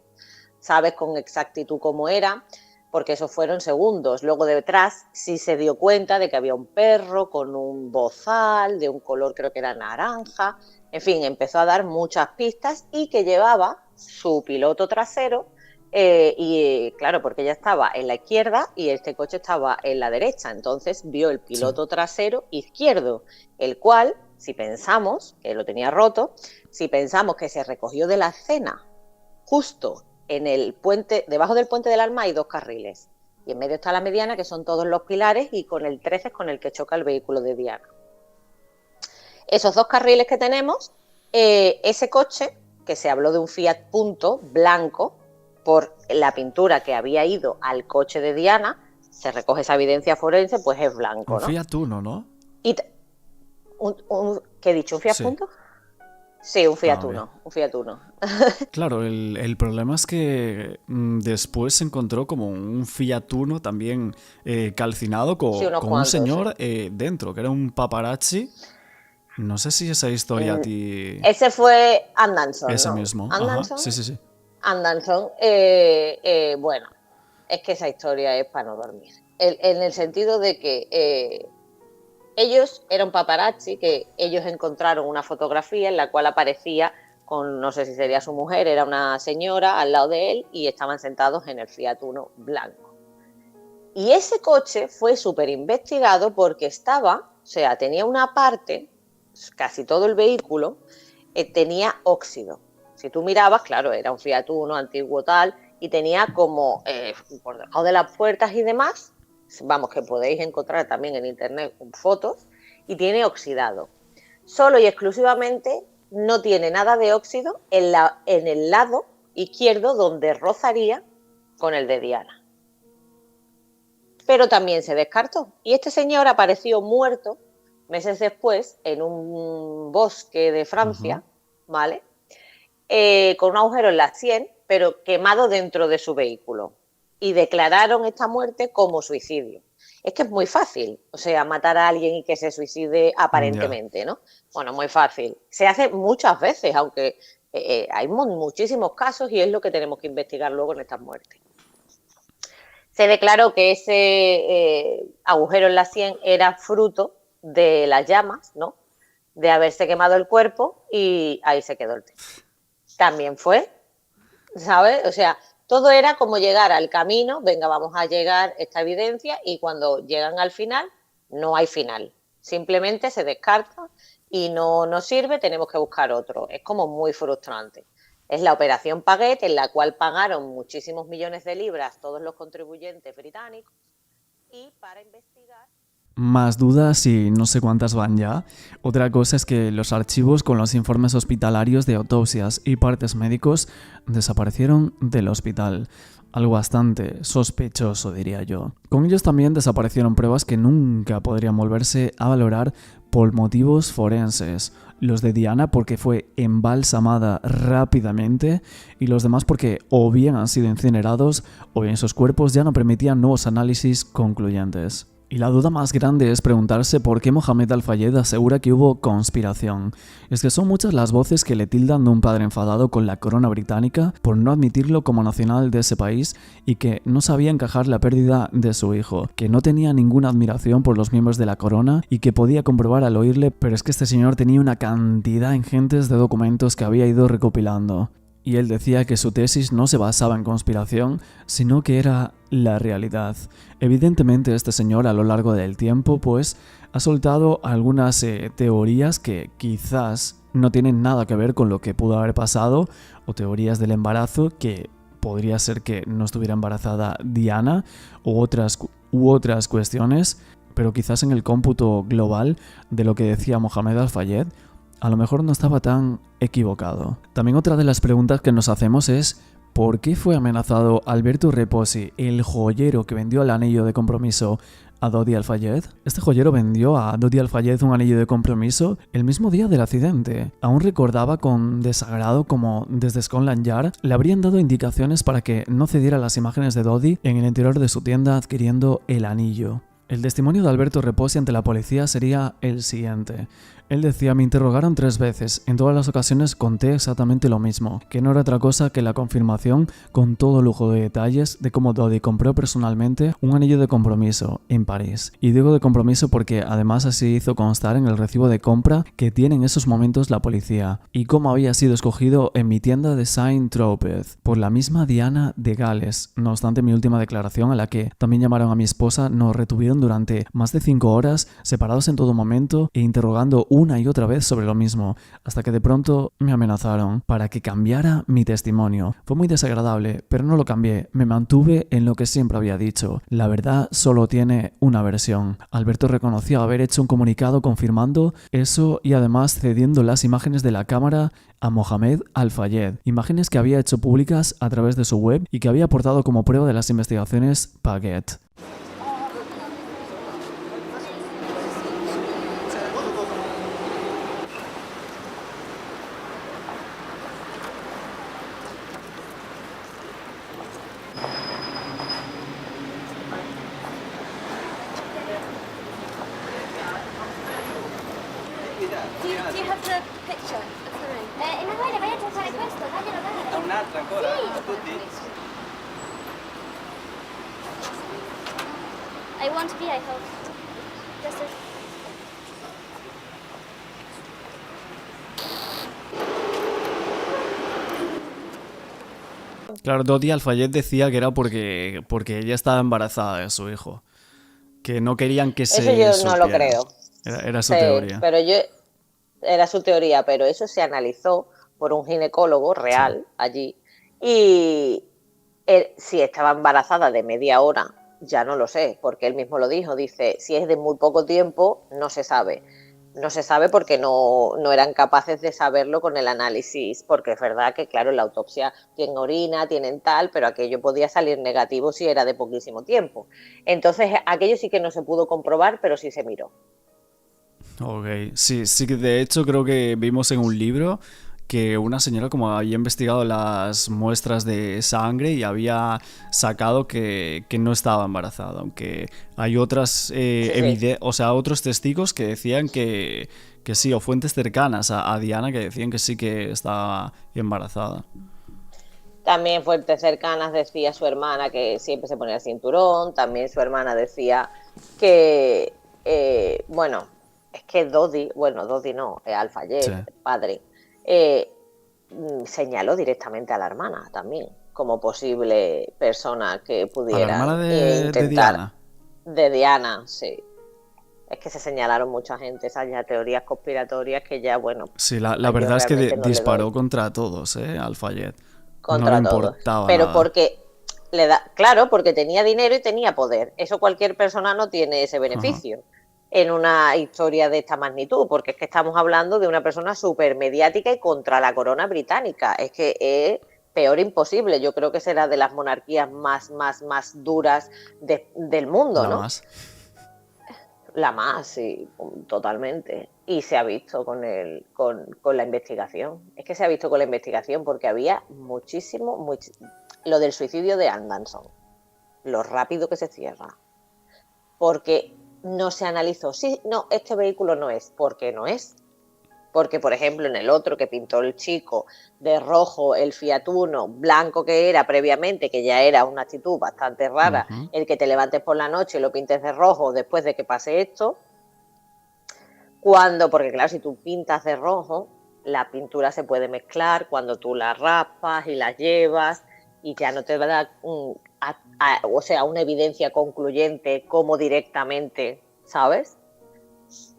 sabes con exactitud cómo era, porque esos fueron segundos. Luego detrás sí se dio cuenta de que había un perro con un bozal de un color, creo que era naranja. En fin, empezó a dar muchas pistas y que llevaba su piloto trasero claro, porque ella estaba en la izquierda y este coche estaba en la derecha. Entonces vio el piloto trasero izquierdo, el cual, si pensamos que lo tenía roto, si pensamos que se recogió de la escena justo en el puente, debajo del puente del Alma hay 2 carriles y en medio está la mediana, que son todos los pilares, y con el 13 es con el que choca el vehículo de Diana. Esos 2 carriles que tenemos, ese coche, que se habló de un Fiat Punto blanco, por la pintura que había ido al coche de Diana, se recoge esa evidencia forense, pues es blanco, ¿no? Un Fiat Uno, ¿no? Y ¿qué he dicho? ¿Un Fiat Punto? Sí, un Fiat Uno, un Fiat Uno. Claro, el problema es que después se encontró como un Fiat Uno también calcinado con un señor dentro, que era un paparazzi. No sé si esa historia a ti... Ese fue Anderson, Ese ¿no? mismo. Anderson. Ajá. Sí. Anderson, bueno, es que esa historia es para no dormir. En el sentido de que ellos eran paparazzi, que ellos encontraron una fotografía en la cual aparecía con, no sé si sería su mujer, era una señora al lado de él y estaban sentados en el Fiat Uno blanco. Y ese coche fue súper investigado porque tenía una parte, casi todo el vehículo, tenía óxido. Si tú mirabas, claro, era un Fiat Uno antiguo tal, y tenía como por debajo de las puertas y demás, vamos, que podéis encontrar también en internet fotos, y tiene oxidado. Solo y exclusivamente no tiene nada de óxido en el lado izquierdo donde rozaría con el de Diana. Pero también se descartó. Y este señor apareció muerto meses después en un bosque de Francia, ¿vale? Con un agujero en la sien, pero quemado dentro de su vehículo. Y declararon esta muerte como suicidio. Es que es muy fácil, matar a alguien y que se suicide aparentemente, ¿no? Bueno, muy fácil. Se hace muchas veces, aunque hay muchísimos casos y es lo que tenemos que investigar luego en estas muertes. Se declaró que ese agujero en la sien era fruto de las llamas, ¿no?, de haberse quemado el cuerpo, y ahí se quedó el tema. También fue, ¿sabes? Todo era como llegar al camino, venga, vamos a llegar esta evidencia, y cuando llegan al final, no hay final. Simplemente se descarta y no nos sirve, tenemos que buscar otro. Es como muy frustrante. Es la operación Paget, en la cual pagaron muchísimos millones de libras todos los contribuyentes británicos, y para investigar... Más dudas y no sé cuántas van ya. Otra cosa es que los archivos con los informes hospitalarios de autopsias y partes médicos desaparecieron del hospital. algo bastante sospechoso, diría yo. Con ellos también desaparecieron pruebas que nunca podrían volverse a valorar por motivos forenses. Los de Diana porque fue embalsamada rápidamente y los demás porque o bien han sido incinerados o bien sus cuerpos ya no permitían nuevos análisis concluyentes. Y la duda más grande es preguntarse por qué Mohamed Al-Fayed asegura que hubo conspiración. Es que son muchas las voces que le tildan de un padre enfadado con la corona británica por no admitirlo como nacional de ese país y que no sabía encajar la pérdida de su hijo, que no tenía ninguna admiración por los miembros de la corona y que podía comprobar al oírle, pero es que este señor tenía una cantidad ingentes de documentos que había ido recopilando. Y él decía que su tesis no se basaba en conspiración, sino que era la realidad. Evidentemente este señor a lo largo del tiempo pues ha soltado algunas teorías que quizás no tienen nada que ver con lo que pudo haber pasado, o teorías del embarazo que podría ser que no estuviera embarazada Diana u otras cuestiones, pero quizás en el cómputo global de lo que decía Mohamed Al-Fayed a lo mejor no estaba tan equivocado. También otra de las preguntas que nos hacemos es ¿por qué fue amenazado Alberto Reposi, el joyero que vendió el anillo de compromiso a Dodi Al-Fayed? Este joyero vendió a Dodi Al-Fayed un anillo de compromiso el mismo día del accidente. Aún recordaba con desagrado como desde Scotland Yard le habrían dado indicaciones para que no cediera las imágenes de Dodi en el interior de su tienda adquiriendo el anillo. El testimonio de Alberto Reposi ante la policía sería el siguiente. Él decía: me interrogaron 3 veces, en todas las ocasiones conté exactamente lo mismo, que no era otra cosa que la confirmación con todo lujo de detalles de cómo Dodi compró personalmente un anillo de compromiso en París. Y digo de compromiso porque además así hizo constar en el recibo de compra que tiene en esos momentos la policía, y cómo había sido escogido en mi tienda de Saint-Tropez por la misma Diana de Gales. No obstante, mi última declaración, a la que también llamaron a mi esposa, nos retuvieron durante más de 5 horas, separados en todo momento e interrogando una y otra vez sobre lo mismo, hasta que de pronto me amenazaron para que cambiara mi testimonio. Fue muy desagradable, pero no lo cambié, me mantuve en lo que siempre había dicho. La verdad solo tiene una versión. Alberto reconoció haber hecho un comunicado confirmando eso y además cediendo las imágenes de la cámara a Mohamed Al-Fayed, imágenes que había hecho públicas a través de su web y que había aportado como prueba de las investigaciones Paget. I want to be, I hope. Just a... Claro, Dodi Al-Fayed decía que era porque ella estaba embarazada de su hijo. Que no querían que se Eso yo supiera. no lo creo. Era su teoría. Pero era su teoría, pero eso se analizó por un ginecólogo real allí. Y si estaba embarazada de media hora, ya no lo sé, porque él mismo lo dijo. Dice, si es de muy poco tiempo, no se sabe. No se sabe porque no eran capaces de saberlo con el análisis, porque es verdad que, claro, en la autopsia tienen orina, tienen tal, pero aquello podía salir negativo si era de poquísimo tiempo. Entonces, aquello sí que no se pudo comprobar, pero sí se miró. Ok, sí, que de hecho creo que vimos en un libro que una señora como había investigado las muestras de sangre y había sacado que no estaba embarazada, aunque hay otras otros testigos que decían que sí, o fuentes cercanas a Diana que decían que sí que estaba embarazada. También fuentes cercanas decía su hermana que siempre se ponía el cinturón, también su hermana decía que, es que Dodi no, Al-Fayed, sí, padre, señaló directamente a la hermana también como posible persona que pudiera ¿a la hermana de Diana? De Diana, sí. Es que se señalaron mucha gente, esas ya teorías conspiratorias que ya, bueno... Sí, la verdad es que disparó contra todos, Al-Fayed. Contra no le todos. importaba pero nada. Porque porque tenía dinero y tenía poder. Eso cualquier persona no tiene ese beneficio. Ajá. En una historia de esta magnitud, porque es que estamos hablando de una persona súper mediática y contra la corona británica. Es que es peor imposible. Yo creo que será de las monarquías más duras del mundo, ¿no? La más, sí, totalmente. Y se ha visto con la investigación. Es que se ha visto con la investigación porque había muchísimo. Lo del suicidio de Anderson, lo rápido que se cierra. Porque no se analizó. Sí, no, este vehículo no es. ¿Por qué no es? Porque, por ejemplo, en el otro que pintó el chico de rojo, el Fiat Uno, blanco que era previamente, que ya era una actitud bastante rara, el que te levantes por la noche y lo pintes de rojo después de que pase esto, porque claro, si tú pintas de rojo, la pintura se puede mezclar cuando tú la raspas y la llevas y ya no te va a dar, una evidencia concluyente como directamente, ¿sabes?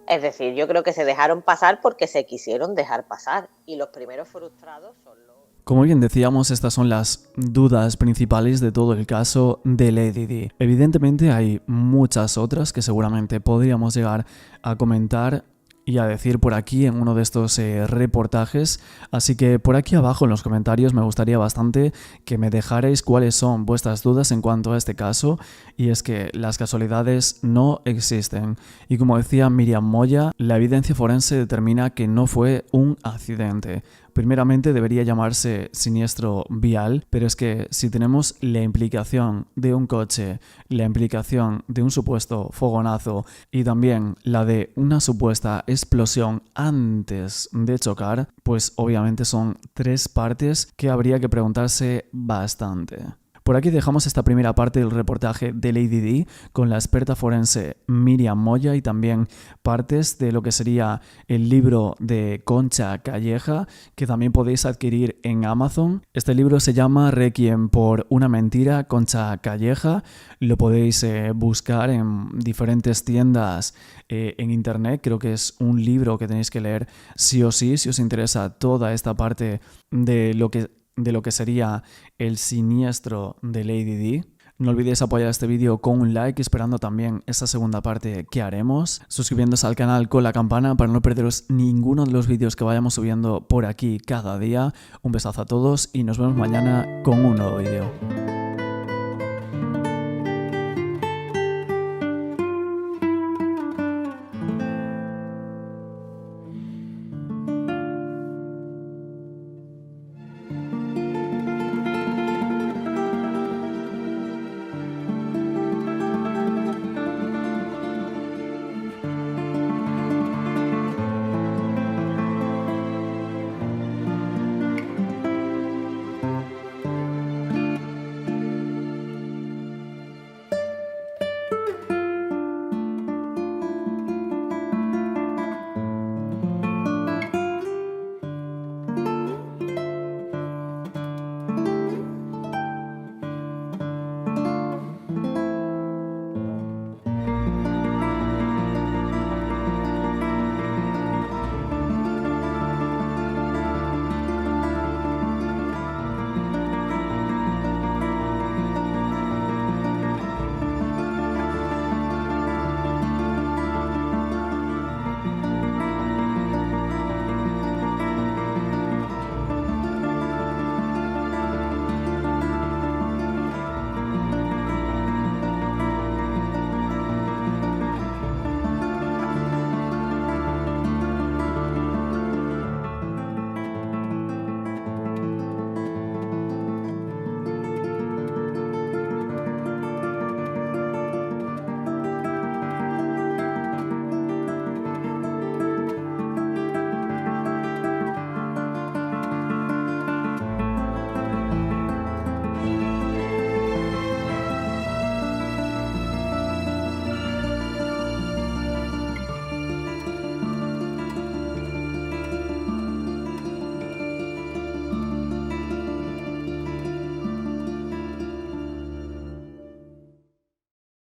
Es decir, yo creo que se dejaron pasar porque se quisieron dejar pasar y los primeros frustrados son los... Como bien decíamos, estas son las dudas principales de todo el caso de Lady Di. Evidentemente hay muchas otras que seguramente podríamos llegar a comentar y a decir por aquí en uno de estos reportajes, así que por aquí abajo en los comentarios me gustaría bastante que me dejarais cuáles son vuestras dudas en cuanto a este caso, y es que las casualidades no existen, y como decía Miriam Moya, la evidencia forense determina que no fue un accidente. Primeramente debería llamarse siniestro vial, pero es que si tenemos la implicación de un coche, la implicación de un supuesto fogonazo y también la de una supuesta explosión antes de chocar, pues obviamente son tres partes que habría que preguntarse bastante. Por aquí dejamos esta primera parte del reportaje de Lady Di con la experta forense Miriam Moya y también partes de lo que sería el libro de Concha Calleja, que también podéis adquirir en Amazon. Este libro se llama Requiem por una mentira, Concha Calleja. Lo podéis buscar en diferentes tiendas en internet. Creo que es un libro que tenéis que leer sí o sí, si os interesa toda esta parte de lo que sería el siniestro de Lady Di. No olvidéis apoyar este vídeo con un like, esperando también esta segunda parte que haremos, suscribiéndose al canal con la campana para no perderos ninguno de los vídeos que vayamos subiendo por aquí cada día. Un besazo a todos y nos vemos mañana con un nuevo vídeo.